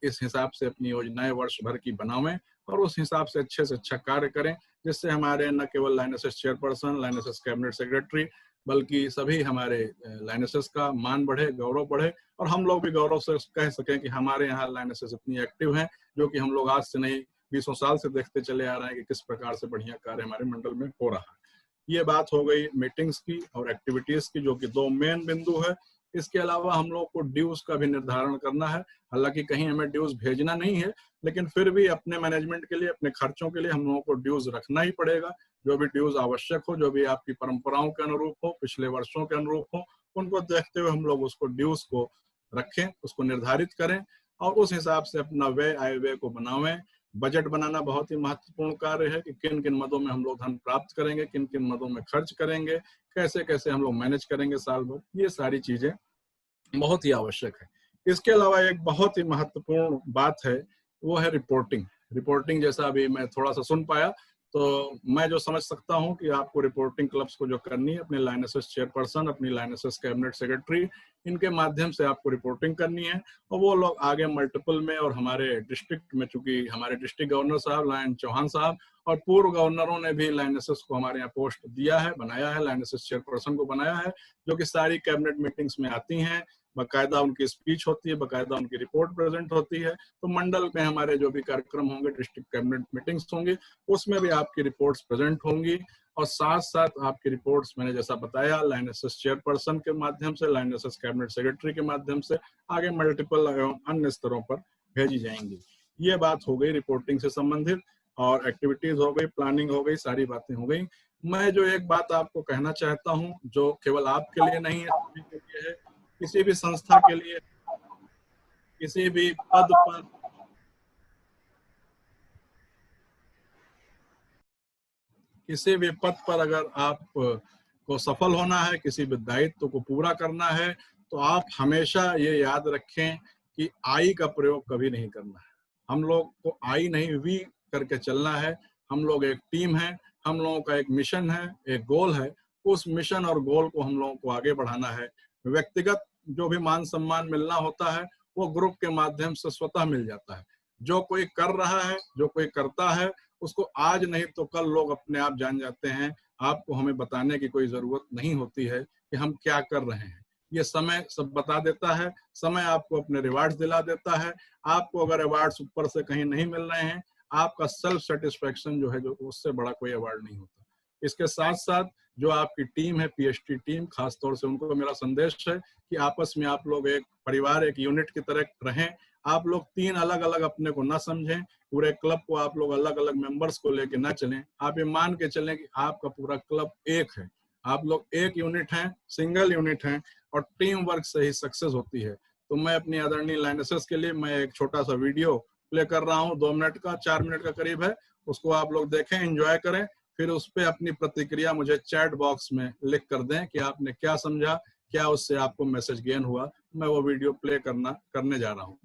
इस हिसाब से अपनी योजनाएं वर्ष भर की बनावें और उस हिसाब से अच्छा कार्य करें, जिससे हमारे न केवल लाइनेसेस चेयरपर्सन, लाइनेसेस कैबिनेट सेक्रेटरी, बल्कि सभी हमारे लाइनेसेस का मान बढ़े, गौरव बढ़े और हम लोग भी गौरव से कह सकें कि हमारे यहाँ लाइनेसेस इतनी एक्टिव हैं, जो कि हम लोग आज से नहीं 20 साल से देखते चले आ रहे हैं कि किस प्रकार से बढ़िया कार्य हमारे मंडल में हो रहा है। ये बात हो गई मीटिंग्स की और एक्टिविटीज की, जो कि 2 मेन बिंदु है। इसके अलावा हम लोग को ड्यूज का भी निर्धारण करना है। हालांकि कहीं हमें ड्यूज भेजना नहीं है, लेकिन फिर भी अपने मैनेजमेंट के लिए, अपने खर्चों के लिए हम लोगों को ड्यूज रखना ही पड़ेगा। जो भी ड्यूज आवश्यक हो, जो भी आपकी परंपराओं के अनुरूप हो, पिछले वर्षों के अनुरूप हो, उनको देखते हुए हम लोग उसको ड्यूज को रखें, उसको निर्धारित करें और उस हिसाब से अपना व्यय आय व्यय को बनावें। बजट बनाना बहुत ही महत्वपूर्ण कार्य है कि किन किन मदों में हम लोग धन प्राप्त करेंगे, किन किन मदों में खर्च करेंगे, कैसे कैसे हम लोग मैनेज करेंगे साल भर। ये सारी चीजें बहुत ही आवश्यक है। इसके अलावा एक बहुत ही महत्वपूर्ण बात है, वो है रिपोर्टिंग। रिपोर्टिंग जैसा अभी मैं थोड़ा सा सुन पाया, तो मैं जो समझ सकता हूं कि आपको रिपोर्टिंग क्लब्स को जो करनी है, अपने लाइनेसेस चेयरपर्सन, अपनी लाइनेसेस कैबिनेट सेक्रेटरी, इनके माध्यम से आपको रिपोर्टिंग करनी है और वो लोग आगे मल्टीपल में और हमारे डिस्ट्रिक्ट में, चूंकि हमारे डिस्ट्रिक्ट गवर्नर साहब लाइन चौहान साहब और पूर्व गवर्नरों ने भी लाइनेसेस को हमारे यहाँ पोस्ट दिया है, बनाया है, लाइनेसेस चेयरपर्सन को बनाया है, जो कि सारी कैबिनेट मीटिंग्स में आती हैं, बाकायदा उनकी स्पीच होती है, बाकायदा उनकी रिपोर्ट प्रेजेंट होती है। तो मंडल में हमारे जो भी कार्यक्रम होंगे, डिस्ट्रिक्ट कैबिनेट मीटिंग्स होंगी, उसमें भी आपकी रिपोर्ट्स प्रेजेंट होंगी और साथ साथ आपकी रिपोर्ट्स मैंने जैसा बताया लाइनेसेस चेयरपर्सन के माध्यम से, लाइनेसेस कैबिनेट सेक्रेटरी के माध्यम से आगे मल्टीपल एवं अन्य स्तरों पर भेजी जाएंगी। ये बात हो गई रिपोर्टिंग से संबंधित और एक्टिविटीज हो गई, प्लानिंग हो गई, सारी बातें हो गई। मैं जो एक बात आपको कहना चाहता हूँ, जो केवल आपके लिए नहीं है, सभी के लिए है, किसी भी संस्था के लिए, किसी भी पद पर अगर आप को सफल होना है, किसी भी दायित्व को पूरा करना है, तो आप हमेशा ये याद रखें कि आई का प्रयोग कभी नहीं करना है। हम लोग को आई नहीं, वी करके चलना है। हम लोग एक टीम है, हम लोगों का एक मिशन है, एक गोल है। उस मिशन और गोल को हम लोगों को आगे बढ़ाना है। व्यक्तिगत जो भी मान सम्मान मिलना होता है, वो ग्रुप के माध्यम से स्वतः मिल जाता है। जो कोई कर रहा है, जो कोई करता है, उसको आज नहीं तो कल लोग अपने आप जान जाते हैं। आपको हमें बताने की कोई जरूरत नहीं होती है कि हम क्या कर रहे हैं। ये समय सब बता देता है। समय आपको अपने रिवार्ड्स दिला देता है। आपको अगर अवार्ड्स ऊपर से कहीं नहीं मिल रहे हैं, आपका सेल्फ सेटिस्फेक्शन जो है, जो उससे बड़ा कोई अवार्ड नहीं होता। इसके साथ साथ जो आपकी टीम है, पीएचटी टीम, खासतौर से उनको मेरा संदेश है कि आपस में आप लोग एक परिवार, एक यूनिट की तरह रहें। आप लोग 3 अलग अलग अपने को ना समझें। पूरे क्लब को आप लोग अलग अलग मेंबर्स को लेके ना चलें। आप ये मान के चलें कि आपका पूरा क्लब एक है। आप लोग एक यूनिट हैं, सिंगल यूनिट हैं और टीम वर्क से ही सक्सेस होती है। तो मैं अपनी आदरणीय लाइनेसेस के लिए मैं एक छोटा सा वीडियो प्ले कर रहा हूँ, 2 मिनट का, 4 मिनट का करीब है। उसको आप लोग देखें, एंजॉय करें, फिर उस पर अपनी प्रतिक्रिया मुझे चैट बॉक्स में लिख कर दें कि आपने क्या समझा, क्या उससे आपको मैसेज गेन हुआ। मैं वो वीडियो प्ले करने जा रहा हूँ।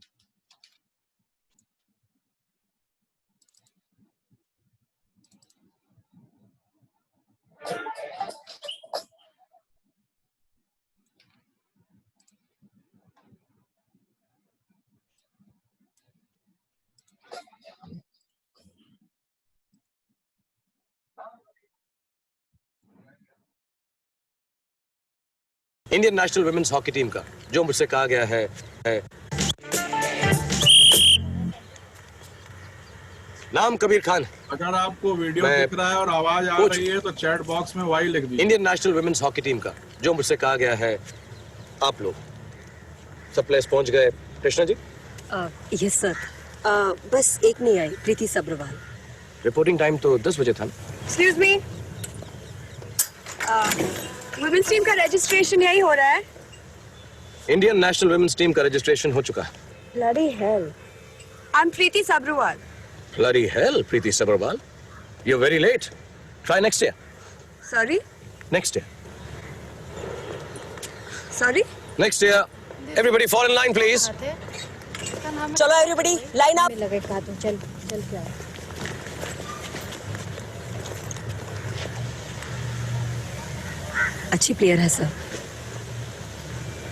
Indian national women's hockey team का जो मुझसे कहा गया है नाम कबीर खान। अगर आपको वीडियो दिख रहा है और आवाज आ रही है तो चैट बॉक्स में वाई लिख दीजिए। Indian national women's hockey team का जो मुझसे कहा गया है, आप लोग सब प्लेयर्स पहुंच गए। कृष्णा जी? Yes sir. बस एक नहीं आई, प्रीति सब्रवाल। रिपोर्टिंग टाइम तो 10 बजे था। एक्सक्यूज मी, वुमेन्स टीम का रजिस्ट्रेशन यही हो रहा है? इंडियन नेशनल वुमेन्स टीम का रजिस्ट्रेशन हो चुका है। Bloody hell. I'm Preeti Sabrawal. Bloody hell, Preeti Sabrawal. You're very late. Try next year. Sorry? Next year. Sorry? Next year. Everybody fall in line, please. चलो everybody, line up. लगे कहा तुम चल चल क्या? अच्छी प्लेयर है सर।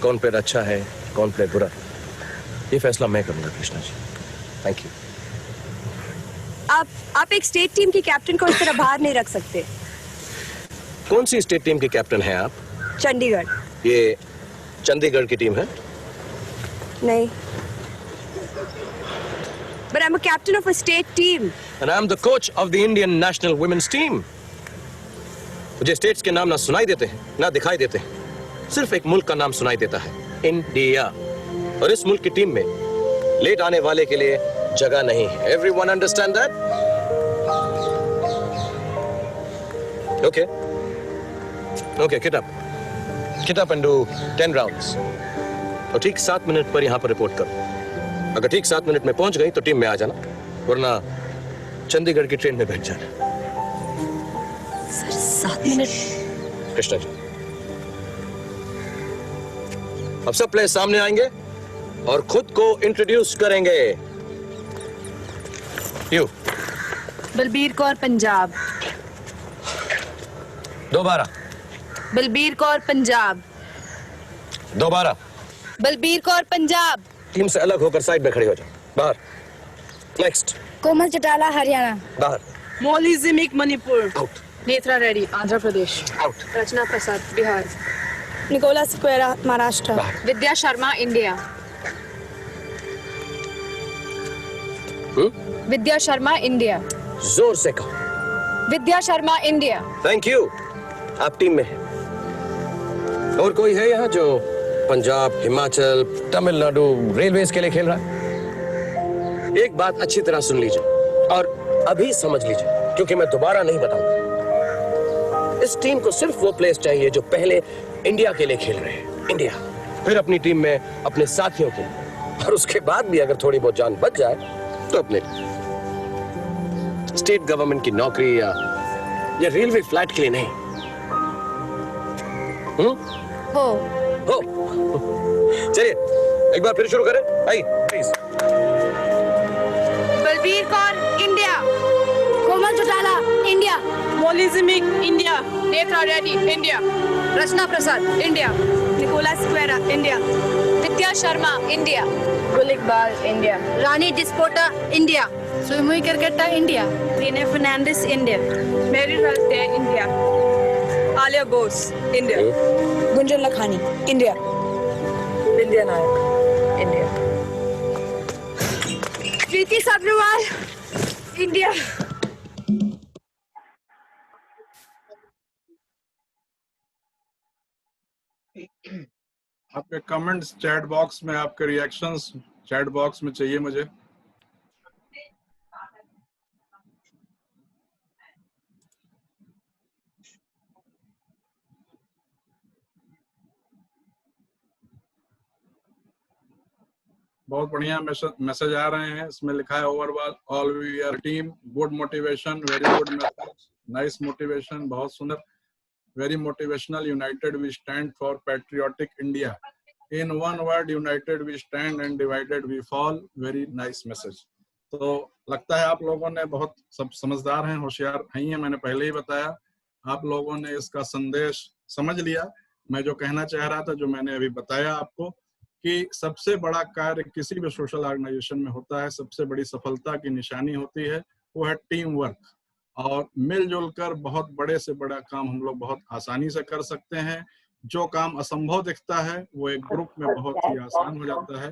कौन प्लेयर अच्छा है, कौन प्लेयर बुरा, ये फैसला मैं करूंगा कृष्णा जी। Thank you. आप एक स्टेट टीम की कैप्टन को इस तरह बाहर नहीं रख सकते। कौन सी स्टेट टीम के कैप्टन हैं आप? चंडीगढ़। ये चंडीगढ़ की टीम है? नहीं। But I'm a captain of a state team. And I'm the coach of the Indian national women's team. मुझे स्टेट्स के नाम ना सुनाई देते हैं, ना दिखाई देते हैं। सिर्फ एक मुल्क का नाम सुनाई देता है, इंडिया। और इस मुल्क की टीम में लेट आने वाले के लिए जगह नहीं है। Everyone understand that? Okay. Okay, get up. Get up and do 10 rounds. और ठीक 7 मिनट पर यहाँ पर रिपोर्ट करो। अगर ठीक 7 मिनट में पहुंच गई तो टीम में आ जाना, वरना चंडीगढ़ की ट्रेन में बैठ जाना। Sir 7 minute. कृष्णा जी, अब सब प्लेयर सामने आएंगे और खुद को इंट्रोड्यूस करेंगे। यू। बलबीर कौर पंजाब। दोबारा। बलबीर कौर पंजाब। दोबारा। बलबीर कौर पंजाब। टीम से अलग होकर साइड में खड़े हो जाओ। बाहर। नेक्स्ट। कोमल चटाला हरियाणा। बाहर। मौली जिमिक मणिपुर। आउट। नेत्रा रेड्डी आंध्र प्रदेश। आउट। रचना प्रसाद बिहार। निकोला सिक्वेरा महाराष्ट्र। विद्या शर्मा इंडिया। विद्या शर्मा इंडिया। जोर से कहो। विद्या शर्मा इंडिया। Thank you. आप टीम में हैं। और कोई है यहाँ जो पंजाब, हिमाचल, तमिलनाडु रेलवेज के लिए खेल रहा है? एक बात अच्छी तरह सुन लीजिए और अभी समझ लीजिए, क्योंकि मैं दोबारा नहीं बताऊंगा। इस टीम को सिर्फ वो प्लेयर्स चाहिए जो पहले इंडिया के लिए खेल रहे हैं, इंडिया, फिर अपनी टीम में अपने साथियों के, और उसके बाद भी अगर थोड़ी बहुत जान बच जाए तो अपने स्टेट गवर्नमेंट की नौकरी या रेलवे फ्लाइट के लिए नहीं। हो। चलिए एक बार फिर शुरू करें। आई please. Balbir Kaur India. Komal Chautala India. Mauli Jimik India. Netra Reddy India. Rachna Prasad India. Nicola Sequeira India. Vidya Sharma India. Gul Iqbal India. Rani Dispota India. Sumui Karkatta India. Reena Fernandes India. Mary Ralte India. Aliya Bose India. Gunjan Lakhani India. Vindhya Nayak India. Preeti Sabharwal India. आपके कमेंट्स चैट बॉक्स में, आपके रिएक्शंस चैट बॉक्स में चाहिए मुझे। बहुत बढ़िया मैसेज आ रहे हैं। इसमें लिखा है overall all we are team, good motivation, very good message, nice motivation, बहुत सुंदर, very motivational, united we stand for patriotic India, in one word united we stand and divided we fall, very nice message. तो लगता है आप लोगों ने बहुत सब समझदार हैं, होशियार नहीं है, मैंने पहले ही बताया। आप लोगों ने इसका संदेश समझ लिया। मैं जो कहना चाह रहा था, जो मैंने अभी बताया आपको, कि सबसे बड़ा कार्य किसी भी सोशल ऑर्गेनाइजेशन में होता है, सबसे बड़ी सफलता की निशानी होती है, वो है टीम वर्क। और मिलजुल कर बहुत बड़े से बड़ा काम हम लोग बहुत आसानी से कर सकते हैं। जो काम असंभव दिखता है वो एक ग्रुप में बहुत ही आसान हो जाता है।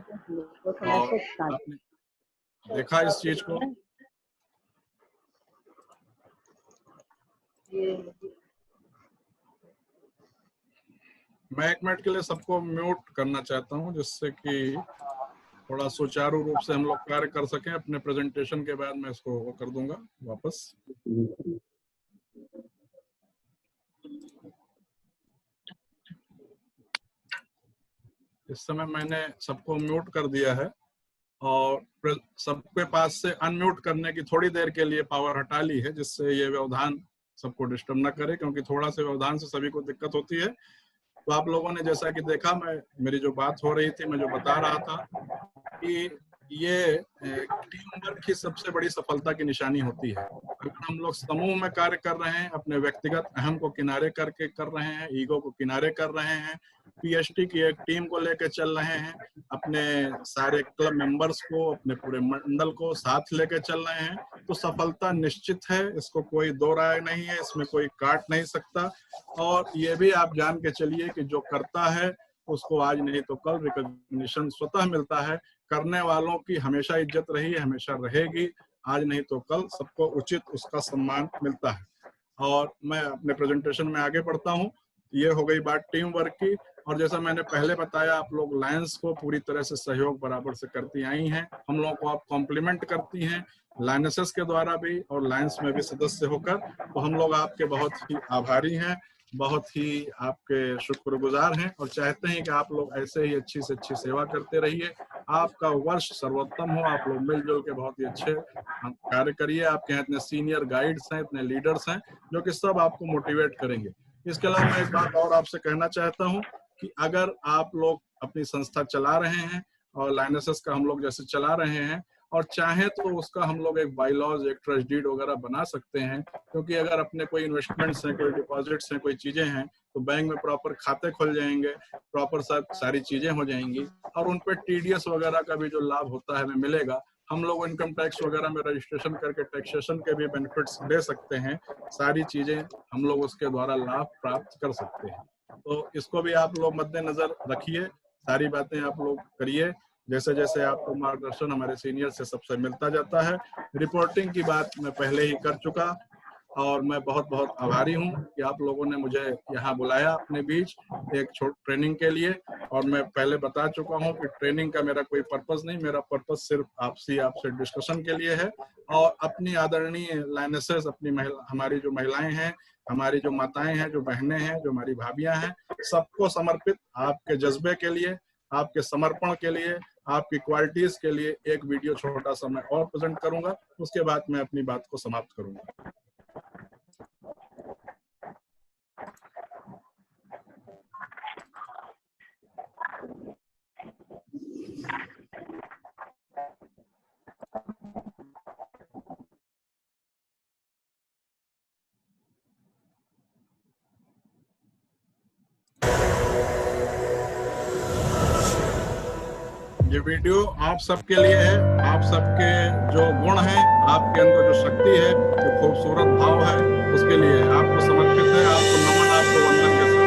और आपने देखा इस चीज को। मैं 1 मिनट के लिए सबको म्यूट करना चाहता हूं, जिससे कि थोड़ा सुचारू रूप से हम लोग कार्य कर सकें। अपने प्रेजेंटेशन के बाद मैं इसको वो कर दूंगा वापस। इस समय मैंने सबको म्यूट कर दिया है। और सबके पास से अनम्यूट करने की थोड़ी देर के लिए पावर हटा ली है, जिससे ये व्यवधान सबको डिस्टर्ब ना करे, क्योंकि थोड़ा सा व्यवधान से सभी को दिक्कत होती है। तो आप लोगों ने जैसा कि देखा, मेरी जो बात हो रही थी, मैं जो बता रहा था कि ये टीम वर्क की सबसे बड़ी सफलता की निशानी होती है। अगर हम लोग समूह में कार्य कर रहे हैं, अपने व्यक्तिगत अहम को किनारे करके कर रहे हैं, ईगो को किनारे कर रहे हैं, पीएचडी की एक टीम को लेकर चल रहे हैं, अपने सारे क्लब मेंबर्स को, अपने पूरे मंडल को साथ लेकर चल रहे हैं, तो सफलता निश्चित है। इसको कोई दो राय नहीं है, इसमें कोई काट नहीं सकता। और ये भी आप जान के चलिए कि जो करता है उसको आज नहीं तो कल रिकॉग्निशन स्वतः मिलता है। करने वालों की हमेशा इज्जत रही है, हमेशा रहेगी, आज नहीं तो कल सबको उचित उसका सम्मान मिलता है। और मैं अपने प्रेजेंटेशन में आगे बढ़ता हूँ। ये हो गई बात टीम वर्क की। और जैसा मैंने पहले बताया, आप लोग लायंस को पूरी तरह से सहयोग बराबर से करती आई हैं। हम लोगों को आप कॉम्प्लीमेंट करती हैं लायंसेस के द्वारा भी और लायंस में भी सदस्य होकर। तो हम लोग आपके बहुत ही आभारी हैं, बहुत ही आपके शुक्रगुजार हैं और चाहते हैं कि आप लोग ऐसे ही अच्छी से अच्छी सेवा करते रहिए। आपका वर्ष सर्वोत्तम हो, आप लोग मिलजुल के बहुत ही अच्छे कार्य करिए। आपके यहाँ इतने सीनियर गाइड्स हैं, इतने लीडर्स हैं जो कि सब आपको मोटिवेट करेंगे। इसके अलावा मैं एक बात और आपसे कहना चाहता हूँ कि अगर आप लोग अपनी संस्था चला रहे हैं और लायनेसेस का हम लोग जैसे चला रहे हैं और चाहें तो उसका हम लोग एक बाईलॉज, एक ट्रस्ट डीड वगैरह बना सकते हैं। क्योंकि अगर अपने कोई इन्वेस्टमेंट्स हैं, कोई डिपॉजिट्स हैं, कोई चीजें हैं, तो बैंक में प्रॉपर खाते खुल जाएंगे, प्रॉपर सारी चीजें हो जाएंगी और उन पर टीडीएस वगैरह का भी जो लाभ होता है हमें मिलेगा। हम लोग इनकम टैक्स वगैरह में रजिस्ट्रेशन करके टैक्सेशन के भी बेनिफिट्स ले सकते हैं। सारी चीजें हम लोग उसके द्वारा लाभ प्राप्त कर सकते हैं। तो इसको भी आप लोग मद्देनजर रखिए, सारी बातें आप लोग करिए। जैसे जैसे आपको मार्गदर्शन हमारे सीनियर से सबसे मिलता जाता है। रिपोर्टिंग की बात मैं पहले ही कर चुका और मैं बहुत बहुत आभारी हूँ कि आप लोगों ने मुझे यहाँ बुलाया अपने बीच एक ट्रेनिंग के लिए। और मैं पहले बता चुका हूँ कि ट्रेनिंग का मेरा कोई पर्पस नहीं, मेरा पर्पस सिर्फ आपसे डिस्कशन के लिए है। और अपनी आदरणीय लायनेसेस, अपनी हमारी जो महिलाएं हैं, हमारी जो माताएं हैं, जो बहनें हैं, जो हमारी भाभियां हैं, सबको समर्पित आपके जज्बे के लिए, आपके समर्पण के लिए, आपकी क्वालिटीज के लिए एक वीडियो छोटा सा मैं और प्रेजेंट करूंगा। उसके बाद मैं अपनी बात को समाप्त करूंगा। ये वीडियो आप सबके लिए है। आप सबके जो गुण हैं, आपके अंदर जो शक्ति है, जो खूबसूरत भाव है, उसके लिए आपको समर्पित है। आपको नमन, आपको वंदन के साथ।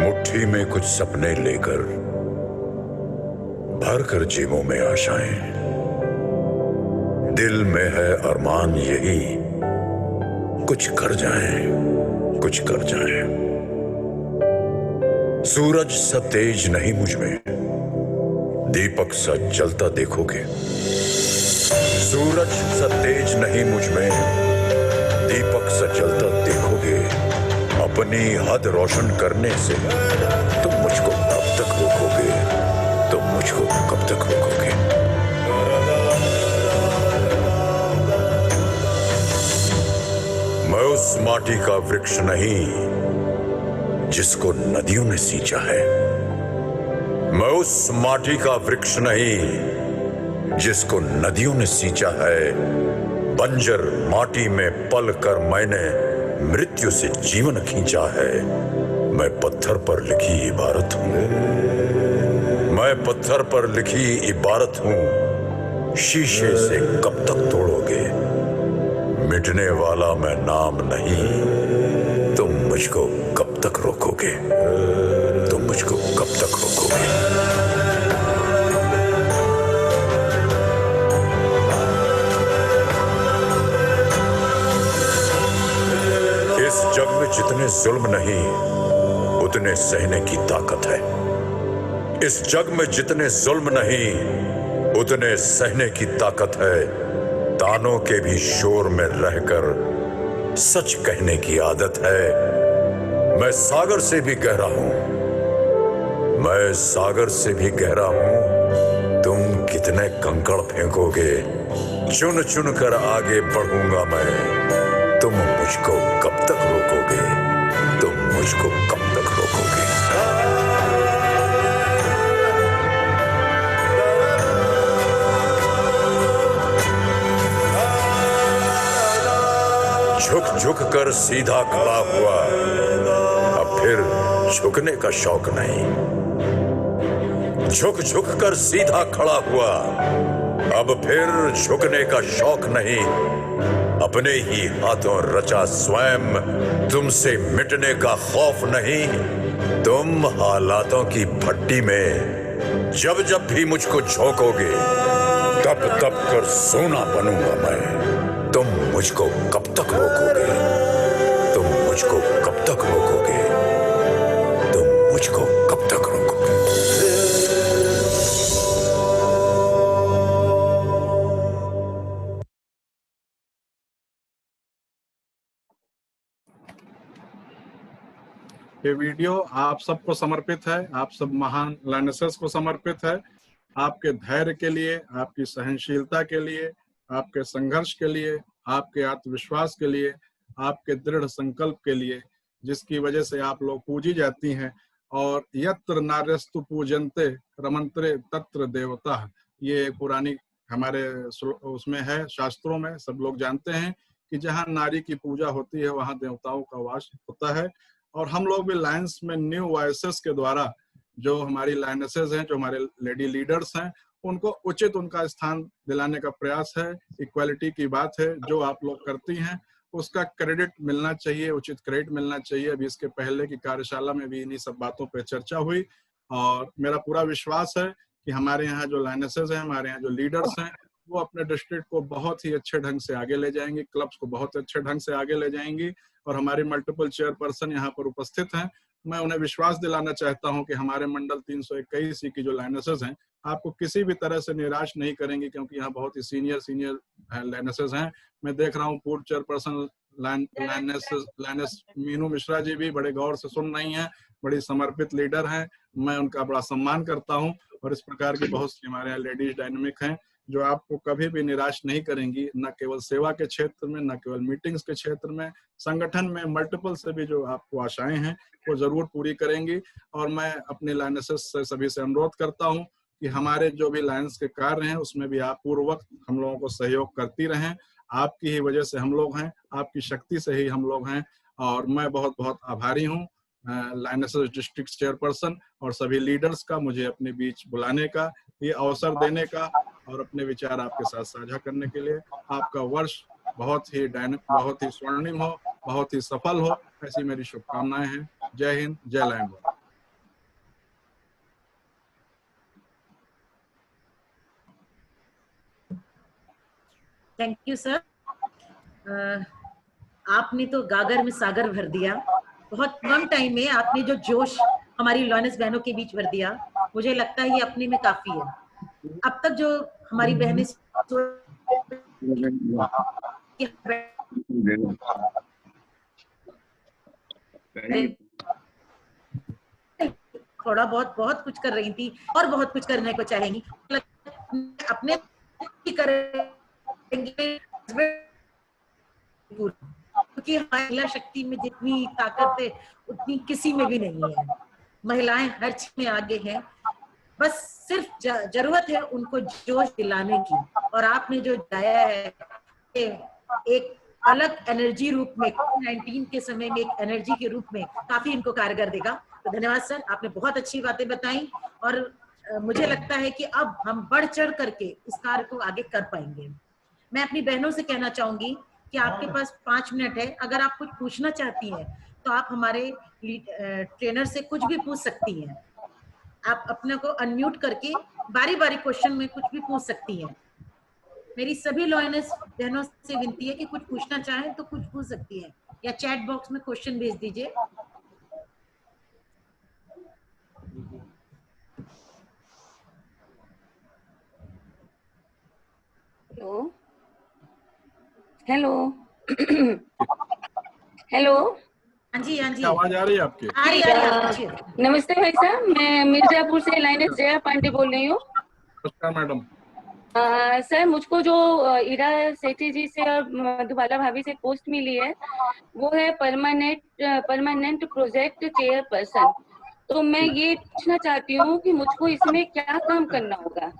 मुट्ठी में कुछ सपने लेकर भर कर जेबों में आशाएं, दिल में है अरमान यही कुछ कर जाएं, कुछ कर जाएं। सूरज सा तेज नहीं मुझ में, दीपक सा जलता देखोगे। सूरज सा तेज नहीं मुझ में, दीपक सा जलता देखोगे। अपनी हद रोशन करने से तुम मुझको कब तक रोकोगे, तुम मुझको कब तक रोकोगे। मैं उस माटी का वृक्ष नहीं जिसको नदियों ने सींचा है। मैं उस माटी का वृक्ष नहीं जिसको नदियों ने सींचा है। बंजर माटी में पल कर मैंने मृत्यु से जीवन खींचा है। मैं पत्थर पर लिखी इबारत हूं, मैं पत्थर पर लिखी इबारत हूं। शीशे से कब तक तोड़ोगे, मिटने वाला मैं नाम नहीं। तुम मुझको कब तक रोकोगे, तुम मुझको कब तक रोकोगे। इस जग में जितने जुल्म नहीं, उतने सहने की ताकत है। इस जग में जितने जुल्म नहीं, उतने सहने की ताकत है। तानों के भी शोर में रहकर सच कहने की आदत है। मैं सागर से भी गहरा हूं, मैं सागर से भी गहरा हूं। तुम कितने कंकड़ फेंकोगे, चुन चुन कर आगे बढ़ूंगा मैं। तुम मुझको कब तक रोकोगे, तुम मुझको कब तक रोकोगे। झुक झुक कर सीधा खड़ा हुआ, अब फिर झुकने का शौक नहीं। झुक झुक कर सीधा खड़ा हुआ, अब फिर झुकने का शौक नहीं। अपने ही हाथों रचा स्वयं, तुमसे मिटने का खौफ नहीं। तुम हालातों की भट्टी में जब जब भी मुझको झोंकोगे, तब तब कर सोना बनूंगा मैं। तुम मुझको कब तक रोकोगे, तुम मुझको कब तक रोकोगे, तुम मुझको कब तक रोकोगे। ये वीडियो आप सबको समर्पित है, आप सब महान लायनेसेस को समर्पित है। आपके धैर्य के लिए, आपकी सहनशीलता के लिए, आपके संघर्ष के लिए, आपके आत्मविश्वास के लिए, आपके दृढ़ संकल्प के लिए, जिसकी वजह से आप लोग पूजी जाती हैं। और यत्र नार्यस्तु पूजन्ते रमन्त्रे तत्र देवता, ये पुरानी हमारे उसमें है, शास्त्रों में सब लोग जानते हैं कि जहाँ नारी की पूजा होती है वहाँ देवताओं का वास होता है। और हम लोग भी लायंस में न्यू वॉइसेस के द्वारा, जो हमारी लायनेसेस हैं, जो हमारे लेडी लीडर्स हैं, उनको उचित उनका स्थान दिलाने का प्रयास है। इक्वालिटी की बात है जो आप लोग करती हैं, उसका क्रेडिट मिलना चाहिए, उचित क्रेडिट मिलना चाहिए। अभी इसके पहले की कार्यशाला में भी इन्हीं सब बातों पे चर्चा हुई और मेरा पूरा विश्वास है कि हमारे यहाँ जो लायनेसेस हैं, हमारे यहाँ जो लीडर्स हैं, वो अपने डिस्ट्रिक्ट को बहुत ही अच्छे ढंग से आगे ले जाएंगे, क्लब्स को बहुत अच्छे ढंग से आगे ले जाएंगी। और हमारी मल्टीपल चेयरपर्सन यहाँ पर उपस्थित हैं। मैं उन्हें विश्वास दिलाना चाहता हूं कि हमारे मंडल 321 की जो लायनेसेस हैं, आपको किसी भी तरह से निराश नहीं करेंगे, क्योंकि यहाँ बहुत ही सीनियर लायनेसेस हैं। मैं देख रहा हूँ पूर्व चेयरपर्सन लायनेस मीनू मिश्रा जी भी बड़े गौर से सुन रही हैं, बड़ी समर्पित लीडर हैं। मैं उनका बड़ा सम्मान करता हूँ। और इस प्रकार की बहुत सी हमारे यहाँ लेडीज डायनेमिक हैं जो आपको कभी भी निराश नहीं करेंगी, न केवल सेवा के क्षेत्र में, न केवल मीटिंग्स के क्षेत्र में, संगठन में मल्टीपल से भी जो आपको आशाएं हैं वो जरूर पूरी करेंगी। और मैं अपने लायनेसेस से सभी से अनुरोध करता हूं कि हमारे जो भी लायंस के कार्य हैं उसमें भी आप पूर्व वक्त हम लोगों को सहयोग करती रहें। आपकी ही वजह से हम लोग हैं, आपकी शक्ति से ही हम लोग हैं। और मैं बहुत बहुत आभारी हूँ लायनेसेस डिस्ट्रिक्ट चेयरपर्सन और सभी लीडर्स का, मुझे अपने बीच बुलाने का, ये अवसर देने का और अपने विचार आपके साथ साझा करने के लिए। आपका वर्ष बहुत ही बहुत ही स्वर्णिम हो, बहुत ही सफल हो, ऐसी मेरी शुभकामनाएं हैं। जय हिंद, जय लायन। Thank you sir. आपने तो गागर में सागर भर दिया। बहुत कम टाइम में आपने जो जोश हमारी लॉयनेस बहनों के बीच भर दिया, मुझे लगता है ये अपने में काफी है। अब तक जो हमारी बहनें थोड़ा बहुत कुछ कर रही थी और बहुत कुछ करने को चाहेंगी, अपने करेंगे, क्योंकि महिला शक्ति में जितनी ताकत है उतनी किसी में भी नहीं है। महिलाएं हर चीज में आगे हैं, बस सिर्फ जरूरत है उनको जोश दिलाने की। और आपने जो दिया है एक अलग एनर्जी रूप में, कोविड-19 के समय में एक एनर्जी के रूप में काफी इनको कारगर देगा। तो धन्यवाद सर, आपने बहुत अच्छी बातें बताई और मुझे लगता है कि अब हम बढ़ चढ़ करके इस कार्य को आगे कर पाएंगे। मैं अपनी बहनों से कहना चाहूंगी कि आपके पास 5 मिनट है। अगर आप कुछ पूछना चाहती हैं तो आप हमारे ट्रेनर से कुछ भी पूछ सकती हैं। आप अपने को अनम्यूट करके बारी बारी क्वेश्चन में कुछ भी पूछ सकती हैं। मेरी सभी लॉयनेस बहनों से विनती है कि कुछ पूछना चाहें तो कुछ पूछ सकती हैं, या चैट बॉक्स में क्वेश्चन भेज दीजिए। Hello hello hello. हाँ जी, हाँ जी, आवाज आ रही है आपकी? आ रही है। नमस्ते भाई साहब, मैं मिर्जापुर से लाइनेस जया पांडे बोल रही हूँ। नमस्कार मैडम। सर, मुझको जो ईरा सेठी जी से और मधुबाला भाभी से पोस्ट मिली है वो है परमानेंट प्रोजेक्ट चेयरपर्सन। तो मैं ये पूछना चाहती हूँ कि मुझको इसमें क्या काम करना होगा?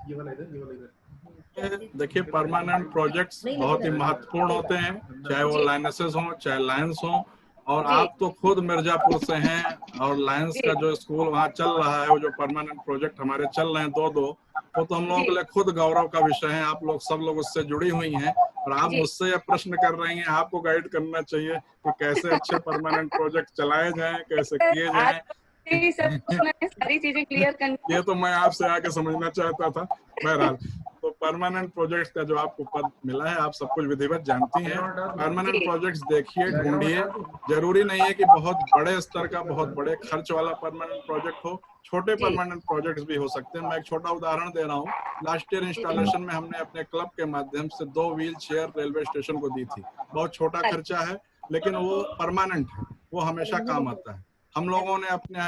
देखिए, परमानेंट प्रोजेक्ट्स बहुत ही महत्वपूर्ण होते हैं, चाहे वो लाइनेसेस हों चाहे लायंस हों। और आप तो खुद मिर्जापुर से हैं और लायंस का जो स्कूल वहाँ चल रहा है, वो जो परमानेंट प्रोजेक्ट हमारे चल रहे हैं दो वो तो हम लोगों के लिए खुद गौरव का विषय है। आप लोग सब लोग उससे जुड़ी हुई हैं और आप मुझसे यह प्रश्न कर रही हैं, आपको गाइड करना चाहिए कि कैसे अच्छे परमानेंट प्रोजेक्ट चलाए जाएं, कैसे किए जाएं। सारी चीजें क्लियर करनी, ये तो मैं आपसे आके समझना चाहता था। बहरहाल, तो परमानेंट प्रोजेक्ट्स का जो आपको पद मिला है, आप सब कुछ विधिवत जानती हैं। परमानेंट प्रोजेक्ट्स देखिए, ढूंढिए। जरूरी नहीं है कि बहुत बड़े स्तर का, बहुत बड़े खर्च वाला परमानेंट प्रोजेक्ट हो, छोटे परमानेंट प्रोजेक्ट्स भी हो सकते हैं। मैं एक छोटा उदाहरण दे रहा हूँ। लास्ट ईयर इंस्टॉलेशन में हमने अपने क्लब के माध्यम से 2 व्हील चेयर रेलवे स्टेशन को दी थी। बहुत छोटा खर्चा है, लेकिन वो परमानेंट है, वो हमेशा काम आता है। हम लोगों ने अपने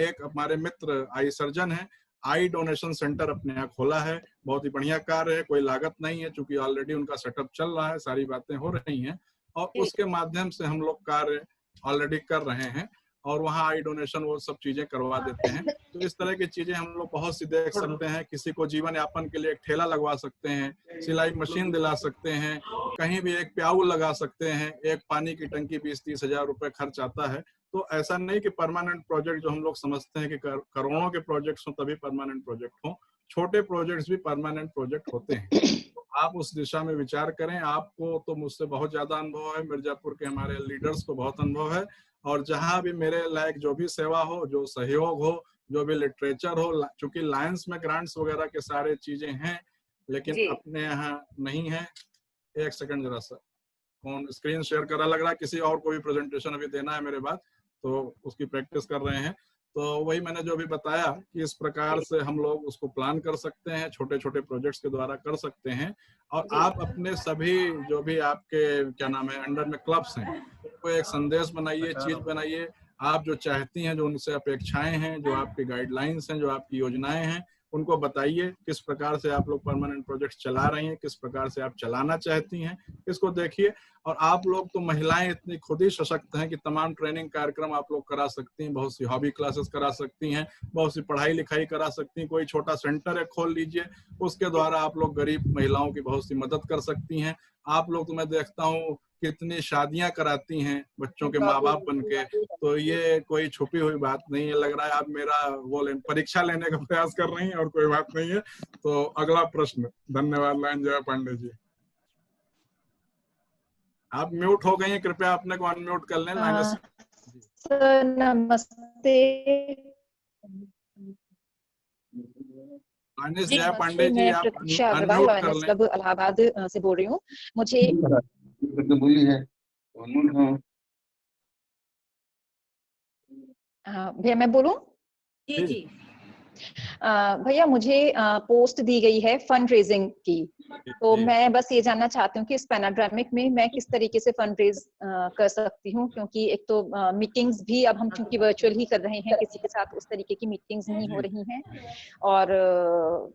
एक हमारे मित्र आई सर्जन है, आई डोनेशन सेंटर अपने यहाँ खोला है। बहुत ही बढ़िया कार्य है, कोई लागत नहीं है, क्योंकि ऑलरेडी उनका सेटअप चल रहा है, सारी बातें हो रही हैं और उसके माध्यम से हम लोग कार्य ऑलरेडी कर रहे हैं और वहाँ आई डोनेशन वो सब चीजें करवा देते हैं। तो इस तरह की चीजें हम लोग बहुत सी देख सकते हैं। किसी को जीवन यापन के लिए एक ठेला लगवा सकते हैं, सिलाई मशीन दिला सकते हैं, कहीं भी एक प्याऊ लगा सकते हैं, एक पानी की टंकी 20-30 हजार रुपए खर्च आता है। तो ऐसा नहीं कि परमानेंट प्रोजेक्ट जो हम लोग समझते हैं कि करोड़ों के प्रोजेक्ट्स हो तभी परमानेंट प्रोजेक्ट हो, छोटे प्रोजेक्ट्स भी परमानेंट प्रोजेक्ट होते हैं। तो आप उस दिशा में विचार करें। आपको तो मुझसे बहुत ज्यादा अनुभव है, मिर्जापुर के हमारे लीडर्स को बहुत अनुभव है और जहां भी मेरे लायक जो भी सेवा हो, जो सहयोग हो, जो भी लिटरेचर हो, चूंकि लायंस में ग्रांट्स वगैरह के सारे चीजें हैं लेकिन अपने यहाँ नहीं है। एक सेकंड जरा सा, कौन स्क्रीन शेयर करा लग रहा है, किसी और को भी प्रेजेंटेशन अभी देना है मेरे बाद, तो उसकी प्रैक्टिस कर रहे हैं। तो वही मैंने जो भी बताया कि इस प्रकार से हम लोग उसको प्लान कर सकते हैं, छोटे छोटे प्रोजेक्ट्स के द्वारा कर सकते हैं। और आप अपने सभी जो भी आपके क्या नाम है अंडर में क्लब्स हैं, उनको एक संदेश बनाइए, चीज बनाइए। आप जो चाहती हैं, जो उनसे अपेक्षाएं हैं, जो आपकी गाइडलाइंस हैं, जो आपकी योजनाएं हैं, उनको बताइए किस प्रकार से आप लोग परमानेंट प्रोजेक्ट्स चला रही हैं, किस प्रकार से आप चलाना चाहती हैं, इसको देखिए। और आप लोग तो महिलाएं इतनी खुद ही सशक्त हैं कि तमाम ट्रेनिंग कार्यक्रम आप लोग करा सकती हैं, बहुत सी हॉबी क्लासेस करा सकती हैं, बहुत सी पढ़ाई लिखाई करा सकती हैं। कोई छोटा सेंटर है खोल लीजिए, उसके द्वारा आप लोग गरीब महिलाओं की बहुत सी मदद कर सकती हैं। आप लोग तो मैं देखता हूँ कितनी शादियां कराती हैं बच्चों के माँ बाप बन के, तो ये कोई छुपी हुई बात नहीं है। लग रहा है आप मेरा परीक्षा लेने का प्रयास कर रही हैं और कोई बात नहीं है। तो अगला प्रश्न। धन्यवाद लाइन जया पांडे जी। आप म्यूट हो गई हैं, कृपया अपने को अनम्यूट कर लें। सर नमस्ते। जया पांडे जी, आप अनम्यूट कर लें। क्लब इलाहाबाद से बोल रही हूँ। मुझे भैया मैं बोलूं? जी जी। भैया मुझे पोस्ट दी गई है फंड रेजिंग की, तो मैं बस ये जानना चाहती हूँ कि इस पैनाडेमिक में मैं किस तरीके से फंड रेज कर सकती हूँ, क्योंकि एक तो मीटिंग्स भी अब हम चूंकि वर्चुअल ही कर रहे हैं, किसी के साथ उस तरीके की मीटिंग्स नहीं हो रही हैं और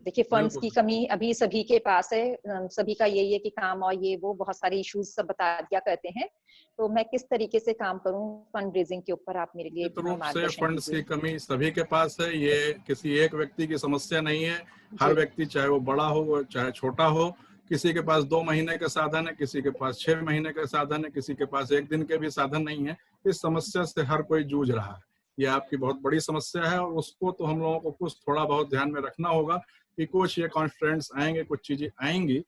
देखिए फंड्स की कमी अभी सभी के पास है। सभी का यही है कि काम और ये वो बहुत सारे इश्यूज सब बता दिया करते हैं, तो मैं किस तरीके से काम करूं फंड रेजिंग के ऊपर, आप मेरे लिए मार्गदर्शन। फंड्स की कमी सभी के पास है, ये किसी एक व्यक्ति की समस्या नहीं है। हर व्यक्ति चाहे वो बड़ा हो चाहे छोटा हो, किसी के पास 2 महीने के साधन है, किसी के पास 6 महीने के साधन है, किसी के पास 1 दिन के भी साधन नहीं है। इस समस्या से हर कोई जूझ रहा है। ये आपकी बहुत बड़ी समस्या है और उसको तो हम लोगों को कुछ थोड़ा बहुत ध्यान में रखना होगा कि कुछ ये कॉन्स्ट्रेंट्स आएंगे, कुछ चीजें आएंगी।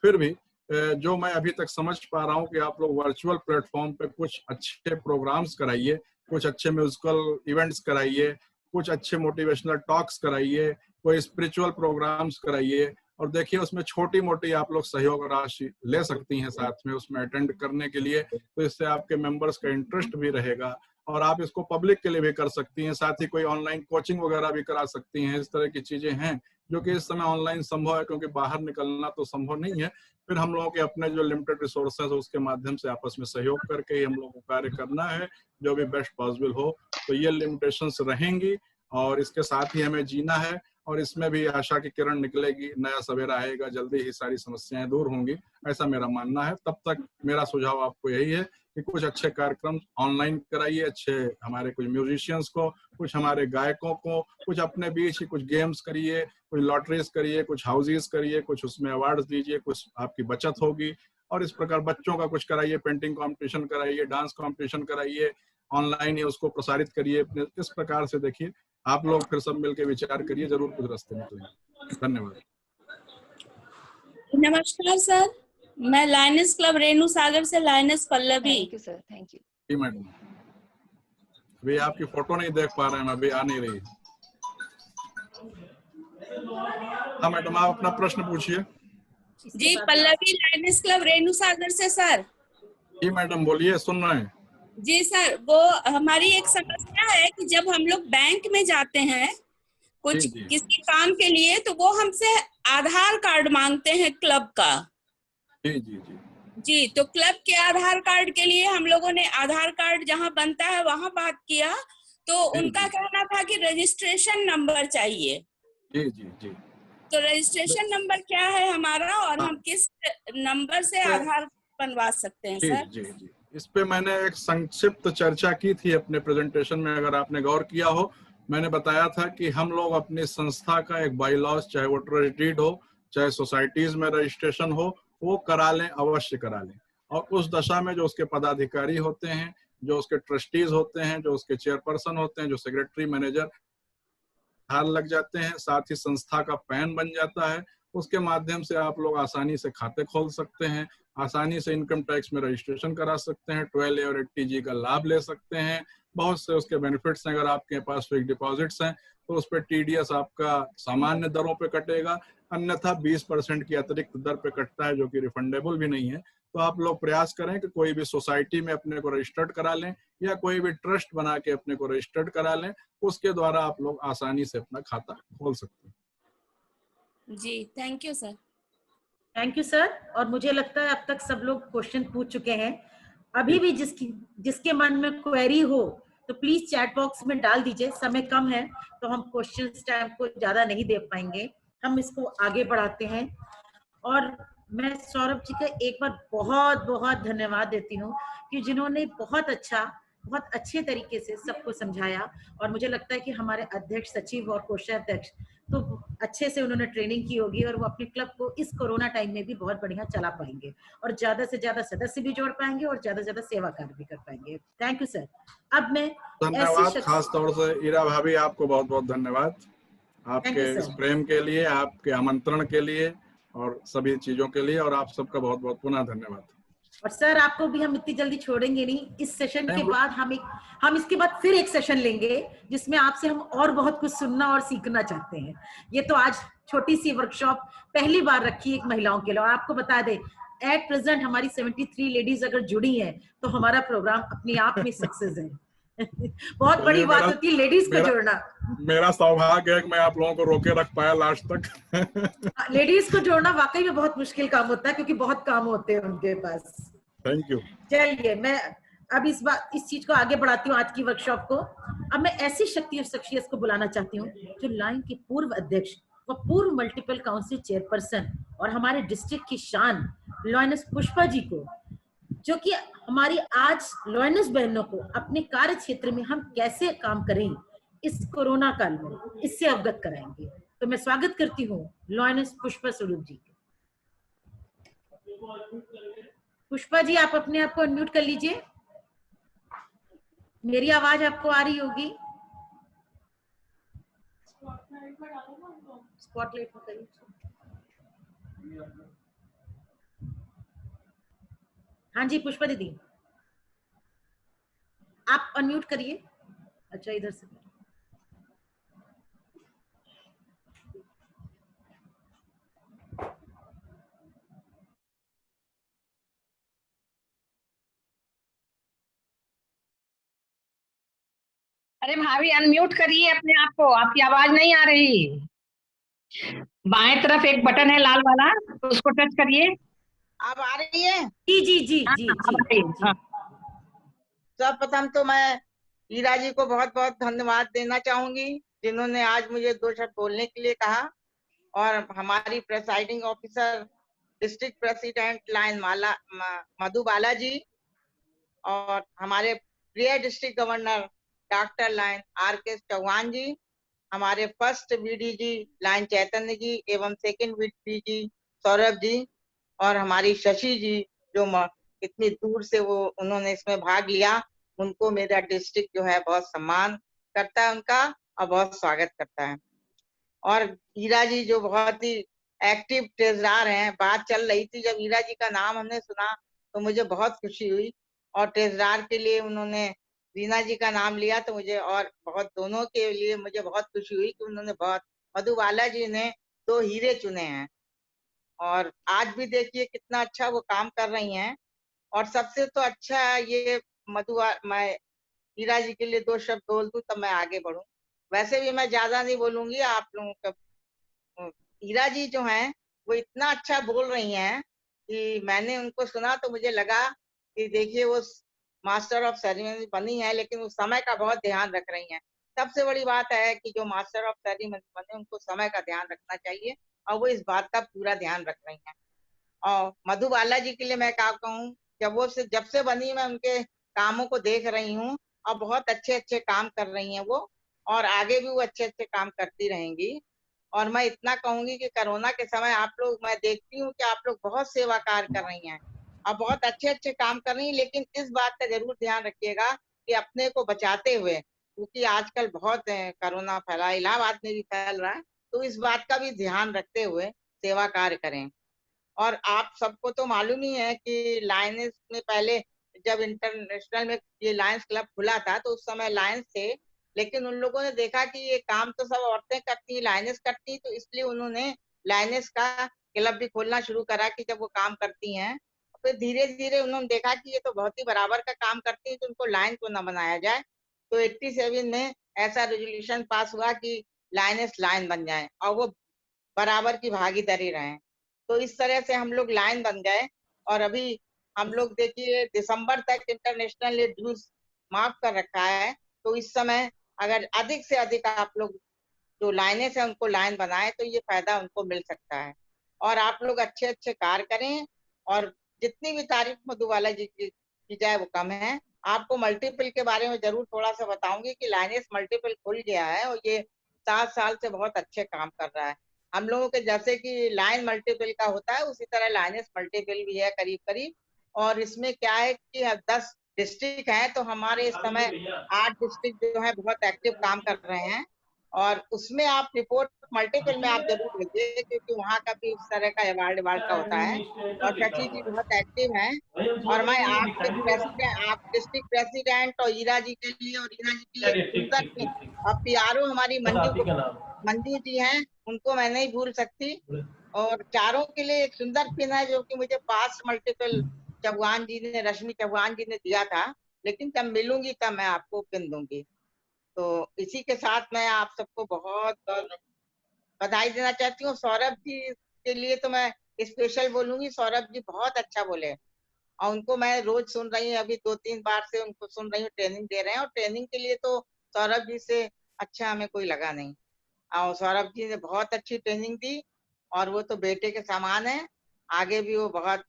फिर भी जो मैं अभी तक समझ पा रहा हूँ कि आप लोग वर्चुअल प्लेटफॉर्म पे कुछ अच्छे प्रोग्राम्स कराइए, कुछ अच्छे म्यूजिकल इवेंट्स कराइए, कुछ अच्छे मोटिवेशनल टॉक्स कराइए, कोई स्पिरिचुअल प्रोग्राम्स कराइए और देखिए उसमें छोटी मोटी आप लोग सहयोग राशि ले सकती हैं साथ में उसमें अटेंड करने के लिए। तो इससे आपके मेंबर्स का इंटरेस्ट भी रहेगा और आप इसको पब्लिक के लिए भी कर सकती हैं, साथ ही कोई ऑनलाइन कोचिंग वगैरह भी करा सकती हैं। इस तरह की चीजें हैं जो कि इस समय ऑनलाइन संभव है, क्योंकि बाहर निकलना तो संभव नहीं है। फिर हम लोगों के अपने जो लिमिटेड रिसोर्सेज है उसके माध्यम से आपस में सहयोग करके ही हम लोगों को कार्य करना है जो भी बेस्ट पॉसिबल हो। तो ये लिमिटेशंस रहेंगी और इसके साथ ही हमें जीना है, और इसमें भी आशा की किरण निकलेगी, नया सवेरा आएगा, जल्दी ही सारी समस्याएं दूर होंगी, ऐसा मेरा मानना है। तब तक मेरा सुझाव आपको यही है कि कुछ अच्छे कार्यक्रम ऑनलाइन कराइए, अच्छे हमारे कुछ म्यूजिशियंस को, कुछ हमारे गायकों को, कुछ अपने बीच ही कुछ गेम्स करिए, कुछ लॉटरीज करिए, कुछ हाउसेस करिए, कुछ उसमें अवार्ड्स दीजिए, कुछ आपकी बचत होगी। और इस प्रकार बच्चों का कुछ कराइए, पेंटिंग कंपटीशन कराइए, डांस कंपटीशन कराइए, ऑनलाइन ही उसको प्रसारित करिए। इस प्रकार से देखिए, आप लोग फिर सब मिलकर विचार करिए, जरूर कुछ रास्ते निकलेंगे। धन्यवाद। नमस्कार सर, मैं लायनेस क्लब रेणु सागर से lioness Pallavi. Thank you sir, thank you. जी मैडम, अभी आपकी फोटो नहीं देख पा रहे हैं, अभी आ नहीं रही। हाँ मैडम, आप अपना प्रश्न पूछिए। जी, पल्लवी लायनेस क्लब रेणु सागर से सर। जी मैडम बोलिए, सुन रहे हैं। जी सर, वो हमारी एक समस्या है कि जब हम लोग बैंक में जाते हैं कुछ किसी काम के लिए, तो वो हमसे आधार कार्ड मांगते हैं क्लब का। जी जी जी जी, तो क्लब के आधार कार्ड के लिए हम लोगों ने आधार कार्ड जहाँ बनता है वहाँ बात किया, तो उनका कहना था कि रजिस्ट्रेशन नंबर चाहिए। जी जी जी तो रजिस्ट्रेशन नंबर क्या है हमारा, और हम किस नंबर से आधार बनवा सकते हैं सर? जी जी, इस पे मैंने एक संक्षिप्त चर्चा की थी अपने प्रेजेंटेशन में, अगर आपने गौर किया हो। मैंने बताया था कि हम लोग अपनी संस्था का एक बाईलॉज, चाहे वो ट्रस्ट डीड हो, चाहे सोसाइटीज में रजिस्ट्रेशन हो, वो करा लें, अवश्य करा लें। और उस दशा में जो उसके पदाधिकारी होते हैं, जो उसके ट्रस्टीज होते हैं, जो उसके चेयरपर्सन होते हैं, जो सेक्रेटरी मैनेजर हार लग जाते हैं, साथ ही संस्था का पैन बन जाता है। उसके माध्यम से आप लोग आसानी से खाते खोल सकते हैं, आसानी से इनकम टैक्स में रजिस्ट्रेशन करा सकते हैं, 12A और 80G का लाभ ले सकते हैं। बहुत से उसके बेनिफिट्स हैं। अगर आपके पास फिक्स डिपॉजिट्स हैं तो उस पर TDS आपका सामान्य दरों पे कटेगा, अन्यथा 20% की अतिरिक्त दर पे कटता है, जो कि रिफंडेबल भी नहीं है। तो आप लोग प्रयास करें कि कोई भी सोसाइटी में अपने को रजिस्टर्ड करा लें, या कोई भी ट्रस्ट बना के अपने को रजिस्टर्ड करा लें, उसके द्वारा आप लोग आसानी से अपना खाता खोल सकते हैं। जी, thank you sir. Thank you sir. और मुझे लगता है अब तक सब लोग क्वेश्चन पूछ चुके हैं। अभी भी जिसके मन में क्वेरी हो तो प्लीज चैट बॉक्स में डाल दीजिए। समय कम है तो हम क्वेश्चंस टाइम को ज्यादा नहीं दे पाएंगे, हम इसको आगे बढ़ाते हैं। और मैं सौरभ जी का एक बार बहुत बहुत धन्यवाद देती हूँ कि जिन्होंने बहुत अच्छे तरीके से सबको समझाया। और मुझे लगता है कि हमारे अध्यक्ष, सचिव और कोषाध्यक्ष तो अच्छे से उन्होंने ट्रेनिंग की होगी, और वो अपने क्लब को इस कोरोना टाइम में भी बहुत बढ़िया चला पाएंगे, और ज्यादा से ज्यादा सदस्य भी जोड़ पाएंगे, और ज्यादा से ज्यादा सेवा कार्य भी कर पाएंगे। Thank you sir. अब मैं धन्यवाद, खास तौर से ईरा भाभी, आपको बहुत बहुत धन्यवाद आपके इस प्रेम के लिए, आपके आमंत्रण के लिए और सभी चीजों के लिए, और आप सबका बहुत बहुत पुनः धन्यवाद। और सर आपको भी हम इतनी जल्दी छोड़ेंगे नहीं। इस सेशन के बाद हम इसके बाद फिर एक सेशन लेंगे जिसमें आपसे हम और बहुत कुछ सुनना और सीखना चाहते हैं। ये तो आज छोटी सी वर्कशॉप पहली बार रखी एक महिलाओं के लिए। और आपको बता दें, एट प्रेजेंट हमारी 73 लेडीज अगर जुड़ी हैं तो हमारा प्रोग्राम अपने आप में सक्सेस है। बहुत बड़ी बात होती है लेडीज को जोड़ना। मेरा सौभाग्य है कि मैं आप लोगों को रोके रख पाया लास्ट तक। लेडीज को जोड़ना वाकई में बहुत मुश्किल काम होता है, क्योंकि बहुत काम होते हैं उनके पास। Thank you. चलिए, मैं अब इस चीज को आगे बढ़ाती हूँ, आज की वर्कशॉप को। अब मैं ऐसी शख्सियत को बुलाना चाहती हूँ जो लाइन के पूर्व अध्यक्ष व पूर्व मल्टीपल काउंसिल चेयरपर्सन और हमारे डिस्ट्रिक्ट की शान लॉयनेस पुष्पा जी को, जो कि हमारी आज लॉयनेस बहनों को अपने कार्य क्षेत्र में हम कैसे काम करें इस कोरोना काल में, इससे अवगत कराएंगे। तो मैं स्वागत करती हूँ लॉयनेस पुष्पा स्वरूप जी। पुष्पा जी, आप अपने आप को अनम्यूट कर लीजिए। मेरी आवाज आपको आ रही होगी। स्पॉटलाइट में करिए। हाँ जी पुष्पा दीदी, आप अनम्यूट करिए। अच्छा, इधर से अरे भाभी अनम्यूट करिए अपने आप को, आपकी आवाज नहीं आ रही। बाएं तरफ एक बटन है लाल वाला, उसको टच करिए। अब आ रही है? जी जी जी जी जी। सर्वप्रथम तो मैं हीरा जी को बहुत बहुत धन्यवाद देना चाहूंगी, जिन्होंने आज मुझे 2 शब्द बोलने के लिए कहा। और हमारी presiding officer district president lion Madhubala ji, और हमारे प्रिय district governor doctor lion RK Chauhan ji, हमारे first VDG lion Chaitanya ji एवं सेकंड VDG सौरभ जी, और हमारी शशि जी जो इतनी दूर से वो उन्होंने इसमें भाग लिया, उनको मेरा डिस्ट्रिक्ट जो है बहुत सम्मान करता है उनका और बहुत स्वागत करता है। और हीरा जी जो बहुत ही एक्टिव ट्रेजरार हैं, बात चल रही थी जब हीरा जी का नाम हमने सुना तो मुझे बहुत खुशी हुई, और ट्रेजरार के लिए उन्होंने रीना जी का नाम लिया तो मुझे और बहुत, दोनों के लिए मुझे बहुत खुशी हुई कि उन्होंने बहुत, मधुबाला जी ने 2 हीरे चुने हैं और आज भी देखिए कितना अच्छा वो काम कर रही हैं। और सबसे तो अच्छा ये मैं हीरा जी के लिए 2 शब्द बोल दूं तब मैं आगे बढ़ूं। वैसे भी मैं ज्यादा नहीं बोलूंगी, आप लोगों का हीरा जी जो हैं वो इतना अच्छा बोल रही हैं कि मैंने उनको सुना तो मुझे लगा कि देखिए वो मास्टर ऑफ सेरेमनी बनी है लेकिन उस समय का बहुत ध्यान रख रही हैं। सबसे बड़ी बात है कि जो मास्टर ऑफ सेरेमनी बने उनको समय का ध्यान रखना चाहिए और वो इस बात का पूरा ध्यान रख रही हैं। और मधुबाला जी के लिए मैं क्या कहूँ, जब से बनी मैं उनके कामों को देख रही हूँ और बहुत अच्छे अच्छे काम कर रही हैं वो, और आगे भी वो अच्छे अच्छे काम करती रहेंगी। और मैं इतना कहूंगी कि कोरोना के समय आप लोग, मैं देखती हूँ कि आप लोग बहुत सेवा कार्य कर रही हैं और बहुत अच्छे अच्छे काम कर रही हैं, लेकिन इस बात का जरूर ध्यान रखिएगा कि अपने को बचाते हुए, क्योंकि आजकल बहुत कोरोना फैला, इलाहाबाद में भी फैल रहा है, तो इस बात का भी ध्यान रखते हुए सेवा कार्य करें। और आप सबको तो मालूम ही है कि लायंस में पहले जब इंटरनेशनल में ये लायंस क्लब खुला था तो उस समय लायंस थे, लेकिन उन लोगों ने देखा कि ये काम तो सब औरतें करती हैं, लायंस करती, तो इसलिए उन्होंने लायंस का क्लब भी खोलना शुरू करा कि जब वो काम करती हैं, फिर धीरे धीरे उन्होंने देखा कि ये तो बहुत ही बराबर का काम करती है तो उनको लायन क्यों ना बनाया जाए। तो 87 में ऐसा रेजोल्यूशन पास हुआ कि लायंस लायन बन जाए और वो बराबर की भागीदारी रहे। तो इस तरह से हम लोग लाइन बन गए और अभी हम लोग देखिए दिसंबर तक इंटरनेशनल ने ड्यूज माफ कर रखा है, तो इस समय अगर अधिक से अधिक आप लोग जो लाइनें से उनको लाइन बनाए तो ये फायदा उनको मिल सकता है। और आप लोग अच्छे अच्छे कार्य करें और जितनी भी तारीफ मधुबाला जी की जाए वो कम है। आपको मल्टीपल के बारे में जरूर थोड़ा सा बताऊंगी कि लाइनेस मल्टीपल खुल गया है और ये 7 साल से बहुत अच्छे काम कर रहा है। हम लोगों के जैसे कि लाइन मल्टीपल का होता है उसी तरह लाइनेस मल्टीपल भी है करीब करीब। और इसमें क्या है कि 10 डिस्ट्रिक्ट हैं तो हमारे इस समय 8 डिस्ट्रिक्ट जो है बहुत एक्टिव काम कर रहे हैं, और उसमें आप रिपोर्ट मल्टीपल में आप जरूर भेजिए क्योंकि वहाँ का भी उस तरह का अवार्ड का होता है। और शशि जी बहुत एक्टिव हैं, और मैं आपके प्रेसिडेंट, आप डिस्ट्रिक्ट प्रेसिडेंट और हीरा जी के लिए और हीरा जी के लिए सुंदर और PRO हमारी मंजू जी हैं, उनको मैं नहीं भूल सकती। और चारों के लिए एक सुंदर पिन है जो कि मुझे पास मल्टीपल चौहान जी ने, रश्मि चौहान जी ने दिया था, लेकिन जब मिलूंगी तब मैं आपको पिन दूंगी। तो इसी के साथ मैं आप सबको बहुत बहुत बधाई देना चाहती हूँ। सौरभ जी के लिए तो मैं स्पेशल बोलूंगी, सौरभ जी बहुत अच्छा बोले और उनको मैं रोज सुन रही हूँ, अभी 2-3 बार से उनको सुन रही हूँ, ट्रेनिंग दे रहे हैं और ट्रेनिंग के लिए तो सौरभ जी से अच्छा हमें कोई लगा नहीं। और सौरभ जी ने बहुत अच्छी ट्रेनिंग दी और वो तो बेटे के समान है, आगे भी वो बहुत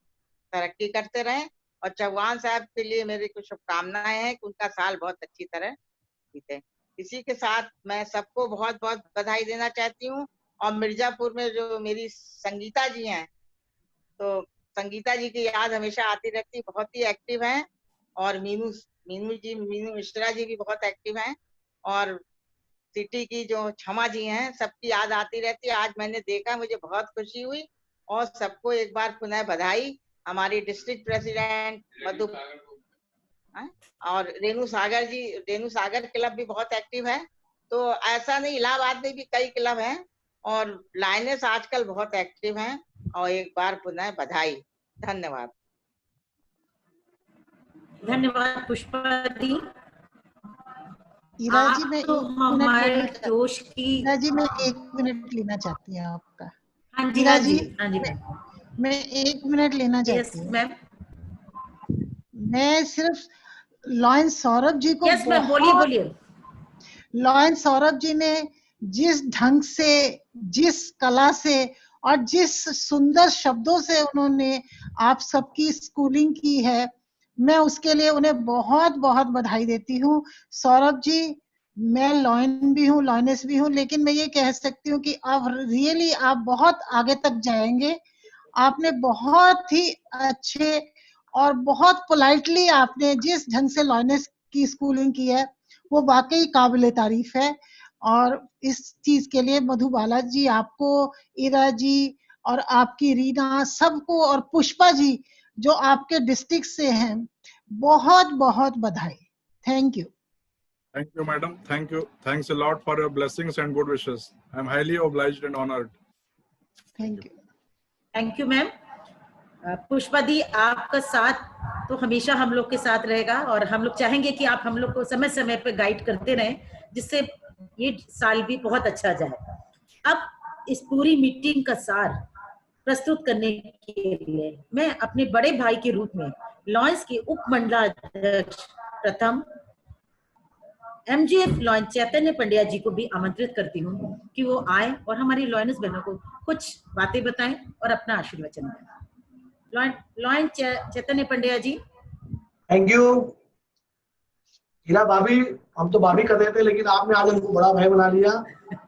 तरक्की करते रहें। और चौहान साहब के लिए मेरी कुछ शुभकामनाएं हैं कि उनका साल बहुत अच्छी तरह बीते। इसी के साथ मैं सबको बहुत बहुत बधाई देना चाहती हूँ। और मिर्जापुर में जो मेरी संगीता जी हैं, तो संगीता जी की याद हमेशा आती रहती, बहुत ही एक्टिव हैं। और मीनू मिश्रा जी भी बहुत एक्टिव हैं। और सिटी की जो क्षमा जी हैं, सबकी याद आती रहती है। आज मैंने देखा, मुझे बहुत खुशी हुई। और सबको एक बार पुनः बधाई। हमारी डिस्ट्रिक्ट प्रेसिडेंट मधु और रेणु सागर क्लब भी बहुत एक्टिव है। तो ऐसा नहीं, इलाहाबाद में भी कई क्लब हैं और लाइनेस आजकल बहुत एक्टिव हैं। और एक बार पुनः बधाई। धन्यवाद। धन्यवाद पुष्पा दी। ईरा जी मैं तो हमारे जोश की ईरा जी मैं 1 मिनट लेना चाहती हूँ आपका। हाँ जी ईरा हाँ जी जी हाँ जी मैं 1 मिनट लेना चाहती हूँ। मैम। मैं सिर्फ लॉयन सौरभ जी को यस मैम, बोलिए बोलिए। लॉयन सौरभ जी ने जिस ढंग से, जिस कला से और जिस सुंदर शब्दों से उन्होंने आप सबकी स्कूलिंग की है, मैं उसके लिए उन्हें बहुत बहुत बधाई देती हूँ। सौरभ जी, मैं लॉयन भी हूँ, लॉयनेस भी हूँ, लेकिन मैं ये कह सकती हूँ कि अब रियली आप बहुत आगे तक जाएंगे। आपने बहुत ही अच्छे और बहुत पोलाइटली आपने जिस ढंग से लॉयनेस की स्कूलिंग की है, वो वाकई काबिले तारीफ है। और इस चीज के लिए मधुबाला जी, आपको, ईरा जी और आपकी रीना, सबको, और पुष्पा जी जो आपके डिस्ट्रिक्ट से हैं, बहुत बहुत बधाई। Thank you. Thank you, madam. Thank you. Thanks a lot for your blessings and good wishes. I am highly obliged and honored. Thank you. Thank you ma'am. Pushpa di, आपका साथ तो हमेशा हम लोग के साथ रहेगा और हम लोग चाहेंगे कि आप हम लोग को समय समय पे गाइड करते रहें, जिससे ये साल भी बहुत अच्छा जाए। अब इस पूरी मीटिंग का सार प्रस्तुत करने के लिए मैं अपने बड़े भाई के रूप में लॉयंस के उप मंडलाध्यक्ष प्रथम MGF लॉयन चैतन्य पंड्या जी को भी आमंत्रित करती हूँ कि वो आए और हमारी लॉयनेस बहनों को कुछ बातें बताएं और अपना आशीर्वचन दें। Lion Chaitanya Pandya ji. Thank you. Heera भाभी, हम तो भाभी कर रहे थे, लेकिन आपने आज हमको बड़ा भाई बना लिया,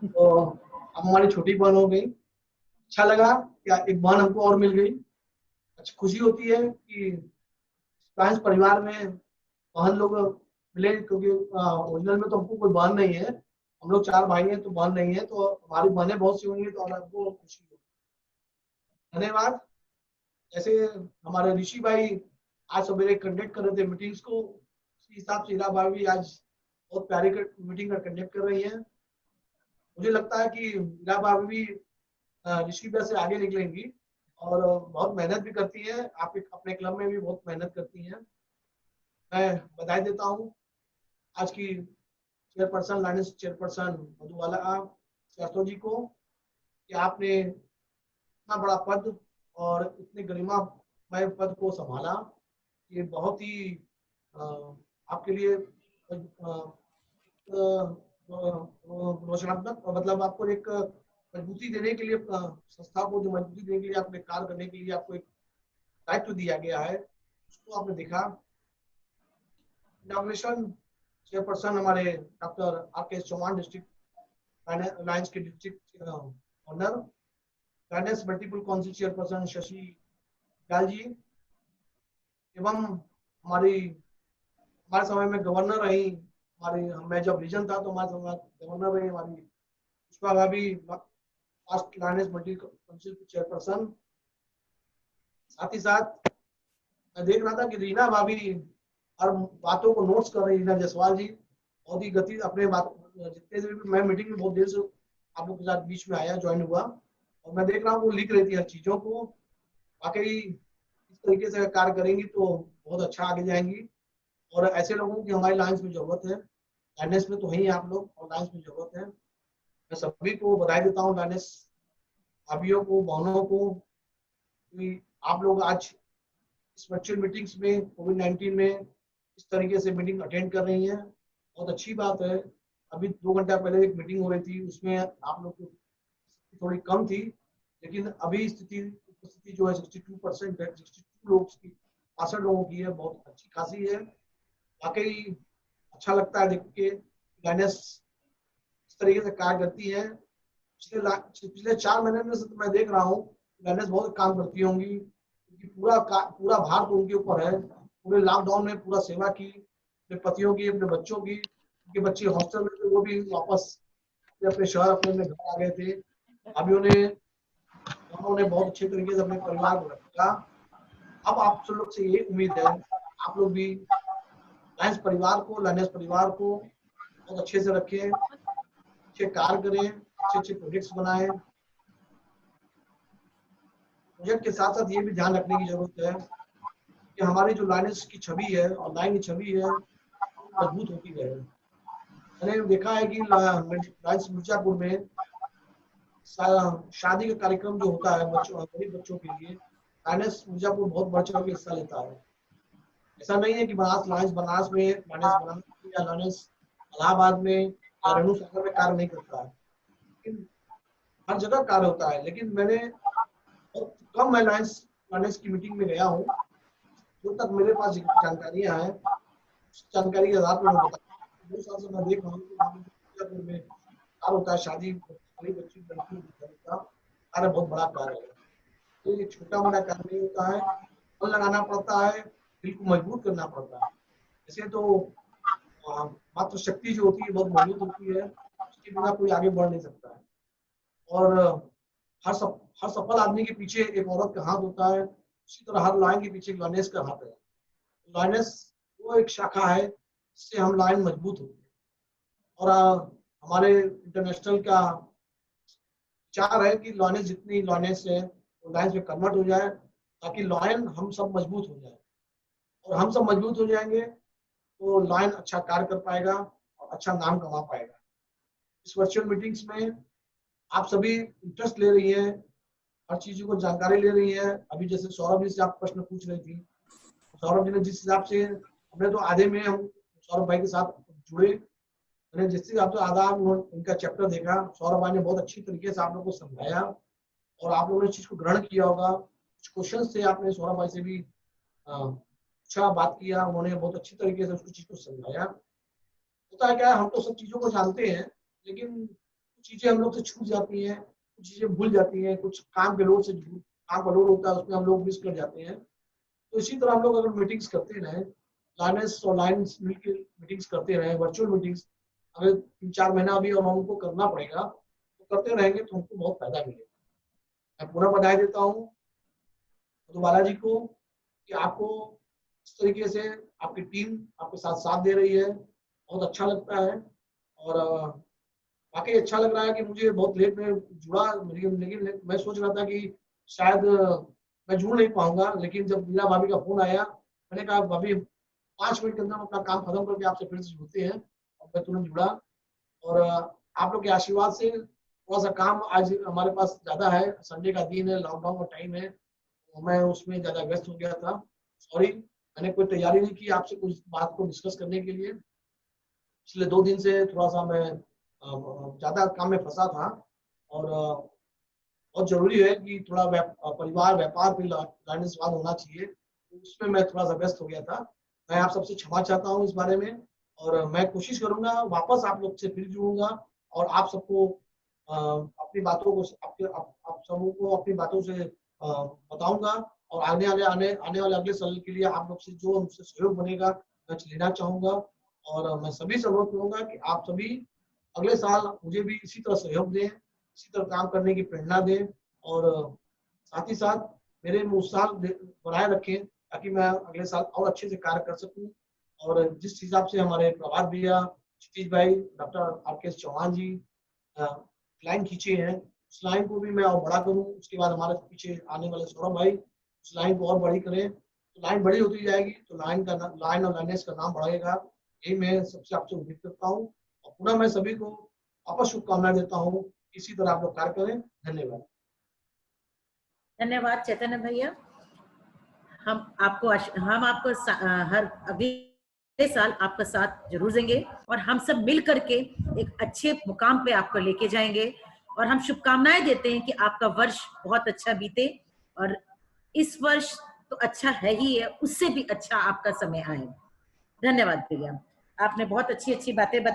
तो अब हमारी छोटी बहन हो गई। अच्छा लगा कि एक बहन हमको और मिल गई। अच्छा, खुशी होती है कि फ्रांस परिवार में बहन लोग मिले, क्योंकि ओरिजिनल में तो हमको कोई बहन नहीं है, हम लोग 4 भाई हैं तो बहन नहीं है, तो हमारी बहनें बहुत सी होंगी तो हमको खुशी होगी। धन्यवाद। जैसे हमारे ऋषि भाई आज सवेरे कंडक्ट कर रहे थे मीटिंग्स को, उसी हिसाब से हीरा भाभी आज बहुत प्यारी मीटिंग का कंडक्ट कर रही है। मुझे लगता है कि हीरा भाभी भी ऋषि भाई से आगे निकलेंगी और बहुत मेहनत भी करती है। आप अपने क्लब में भी बहुत मेहनत करती हैं। मैं बधाई देता हूँ आज की chairperson, lioness chairperson Madhubala Srivastava ji को, कि आपने इतना बड़ा पद और इतने गरिमामय पद को संभाला। ये बहुत ही आपके लिए रोशनात्मक, मतलब आपको एक मजबूती देने के लिए, संस्था को जो मजबूती देने के लिए, आपने कार्य करने के लिए आपको एक दायित्व दिया गया है, उसको आपने देखा। इनॉग्रेशन चेयरपर्सन हमारे doctor RK Chauhan, district lions के district honour. Lioness multiple council chairperson Shashi Lal ji, एवं हमारे समय में गवर्नर रही, मैं जब रीजन था तो हमारे समय गवर्नर रही हमारी पुष्पा भाभी, first lioness multiple council chairperson. साथ ही साथ मैं देख रहा था कि रीना भाभी हर बातों को नोट्स कर रही, रीना जायसवाल जी बहुत ही गति अपने बात, जितने भी मैं मीटिंग में बहुत देर से आप लोग के साथ बीच में आया, ज्वाइन हुआ, और मैं देख रहा हूँ वो लिख रही थी हर चीजों को। वाकई इस तरीके से कार्य करेंगी तो बहुत अच्छा आगे जाएंगी, और ऐसे लोगों की हमारी लायंस में जरूरत है। लायनेस में तो है ही आप लोग, और लायंस में जरूरत है। मैं सभी को बधाई देता हूँ, लायनेस भाभियों को, बहनों को, कि आप लोग आज इस वर्चुअल मीटिंग्स में कोविड-19 में इस तरीके से मीटिंग अटेंड कर रही हैं, बहुत अच्छी बात है। अभी 2 घंटा पहले एक मीटिंग हो रही थी, उसमें आप लोग की थोड़ी कम थी, लेकिन अभी उपस्थिति जो है 62% है, 62 लोग की, 65 लोगों की है, बहुत अच्छी खासी है। वाकई अच्छा लगता है देख के, लायनेस इस तरीके से कार्य करती है। पिछले 4 महीने में से तो मैं देख रहा हूँ लायनेस बहुत काम करती होंगी, क्योंकि पूरा भार तो उनके ऊपर है। पूरे लॉकडाउन में पूरा सेवा की, अपने पतियों की, अपने बच्चों की, उनके बच्चे हॉस्टल में थे, वो भी वापस अपने शहर, अपने घर आ गए थे। अभी उन्होंने बहुत अच्छे तरीके से अपने परिवार को रखा। अब आप सब लोग से ये उम्मीद है, आप लोग भी लायंस परिवार को बहुत अच्छे से रखें, अच्छे कार्य करें, अच्छे प्रोजेक्ट्स बनाएं। प्रोजेक्ट के साथ साथ ये भी ध्यान रखने की जरूरत है कि हमारी जो लायनेस की छवि है और लाइन की छवि है, मजबूत होती रहे। मैंने देखा है कि लायंस मिर्जापुर में शादी का कार्यक्रम जो होता है गरीब बच्चों के लिए, लायंस मिर्जापुर बहुत बढ़ चढ़ के हिस्सा लेता है। ऐसा नहीं है कि लायंस बनारस में या लायंस इलाहाबाद में या रेणु सागर में कार्य नहीं करता है, लेकिन हर जगह कार्य होता है। लेकिन मैंने बहुत कम मैं लायंस की मीटिंग में गया हूँ, जो तक मेरे पास जानकारियां हैं उस जानकारी के आधार पर मैं बताऊँ। 2 साल से मैं देख रहा हूँ कि में कार्य होता है, शादी बच्ची लड़की का कार्य बहुत बड़ा कार्य है। तो ये छोटा बड़ा कार्य नहीं होता है, मन लगाना पड़ता है, दिल को मजबूत करना पड़ता है। ऐसे तो मात्र शक्ति जो होती है बहुत मजबूत होती है, उसके बिना कोई आगे बढ़ नहीं सकता है। और हर सफल आदमी के पीछे एक औरत का हाथ होता है, उसी तरह हर लाइन के पीछे एक लायनेस का हाथ है। लायनेस वो एक शाखा है जिससे हम लाइन मजबूत होती है। और हमारे इंटरनेशनल का विचार है कि लायनेस जितनी लायनेस है वो लायंस में कन्वर्ट हो जाए, ताकि लायन हम सब मजबूत हो जाए। और हम सब मजबूत हो जाएंगे तो लायन अच्छा कार्य कर पाएगा और अच्छा नाम कमा पाएगा। इस वर्चुअल मीटिंग्स में आप सभी इंटरेस्ट ले रही हैं, हर चीजों को जानकारी ले रही है। अभी जैसे सौरभ जी से आप प्रश्न पूछ रही थी, सौरभ जी ने जिस हिसाब से, हमने तो आधे में हम सौरभ भाई के साथ जुड़े, मैंने जिस हिसाब से आधा उनका चैप्टर देखा, सौरभ भाई ने बहुत अच्छी तरीके से आप लोगों को समझाया और आप लोगों ने इस चीज को ग्रहण किया होगा। कुछ क्वेश्चन से आपने सौरभ भाई से भी अच्छा बात किया, उन्होंने बहुत अच्छी तरीके से उसकी चीज को समझाया। होता है क्या, हम तो सब चीजों को जानते हैं, लेकिन कुछ चीजें हम लोग से छूट जाती हैं, कुछ चीजें भूल जाती हैं, कुछ काम के लोड से काम का लोड होता है, उसमें हम लोग मिस कर जाते हैं। तो इसी तरह हम लोग अगर मीटिंग्स करते रहे, लायनेस और लायंस मिलकर मीटिंग्स करते रहे, वर्चुअल मीटिंग्स, अगर 3-4 महीना अभी और हमको करना पड़ेगा, तो करते रहेंगे तो हमको बहुत फायदा मिलेगा। मैं पुनः बधाई देता हूँ मधुबाला जी को कि आपको इस तरीके से आपकी टीम आपके साथ दे रही है, बहुत अच्छा लगता है। और वाकई अच्छा लग रहा है कि मुझे बहुत लेट में जुड़ा, लेकिन मैं सोच रहा था कि शायद मैं जुड़ नहीं पाऊंगा, लेकिन जब मीरा भाभी का फोन आया, मैंने कहा भाभी 5 मिनट के अंदर अपना काम खत्म करके आपसे फिर से जुड़ते हैं, और मैं तुरंत जुड़ा। और आप लोग के आशीर्वाद से थोड़ा सा काम आज हमारे पास ज्यादा है, संडे का दिन है, लॉकडाउन का टाइम है, तो मैं उसमें ज्यादा व्यस्त हो गया था। सॉरी, मैंने कोई तैयारी नहीं की आपसे कुछ बात को डिस्कस करने के लिए। पिछले 2 दिन से थोड़ा सा मैं ज्यादा काम में फंसा था, और बहुत जरूरी है कि थोड़ा परिवार व्यापार पे लाइनवाद होना चाहिए, तो उसमें मैं थोड़ा सा व्यस्त हो गया था। मैं आप सबसे क्षमा चाहता हूँ इस बारे में, और मैं कोशिश करूंगा वापस आप लोग से फिर जुड़ूंगा और आप सबको अपनी बातों को आप सबको अपनी बातों से बताऊंगा, और आने वाले अगले साल के लिए आप लोग से जो हमसे सहयोग बनेगा मैं लेना चाहूंगा। और मैं सभी से अनुरोध करूंगा कि आप सभी अगले साल मुझे भी इसी तरह सहयोग दें, इसी तरह काम करने की प्रेरणा दें, और साथ ही साथ मेरे में उत्साह बनाए रखें, ताकि मैं अगले साल और अच्छे से कार्य कर सकूं। और जिस हिसाब से हमारे प्रभात भैया, क्षितिज भाई, डॉक्टर RKS चौहान जी लाइन खींचे हैं, उस लाइन को भी मैं और बड़ा करूं। उसके बाद हमारे पीछे आने वाले सौरभ भाई उस लाइन को और बड़ी करें, तो लाइन बड़ी होती जाएगी, तो लाइन और लाइनेस का नाम बढ़ेगा। यही मैं सबसे आपसे उम्मीद करता हूँ, और पुनः मैं सभी को आपस शुभकामनाएं देता हूँ। इसी तरह आप लोग कार्य करें। धन्यवाद। धन्यवाद चैतन्य भैया। हम आपको हर अगले साल आपका साथ जरूर देंगे, और हम सब मिल करके एक अच्छे मुकाम पे आपको लेके जाएंगे। और हम शुभकामनाएं देते हैं कि आपका वर्ष बहुत अच्छा बीते, और इस वर्ष तो अच्छा है ही है, उससे भी अच्छा आपका समय आए। धन्यवाद भैया, आपने बहुत अच्छी बातें बताई।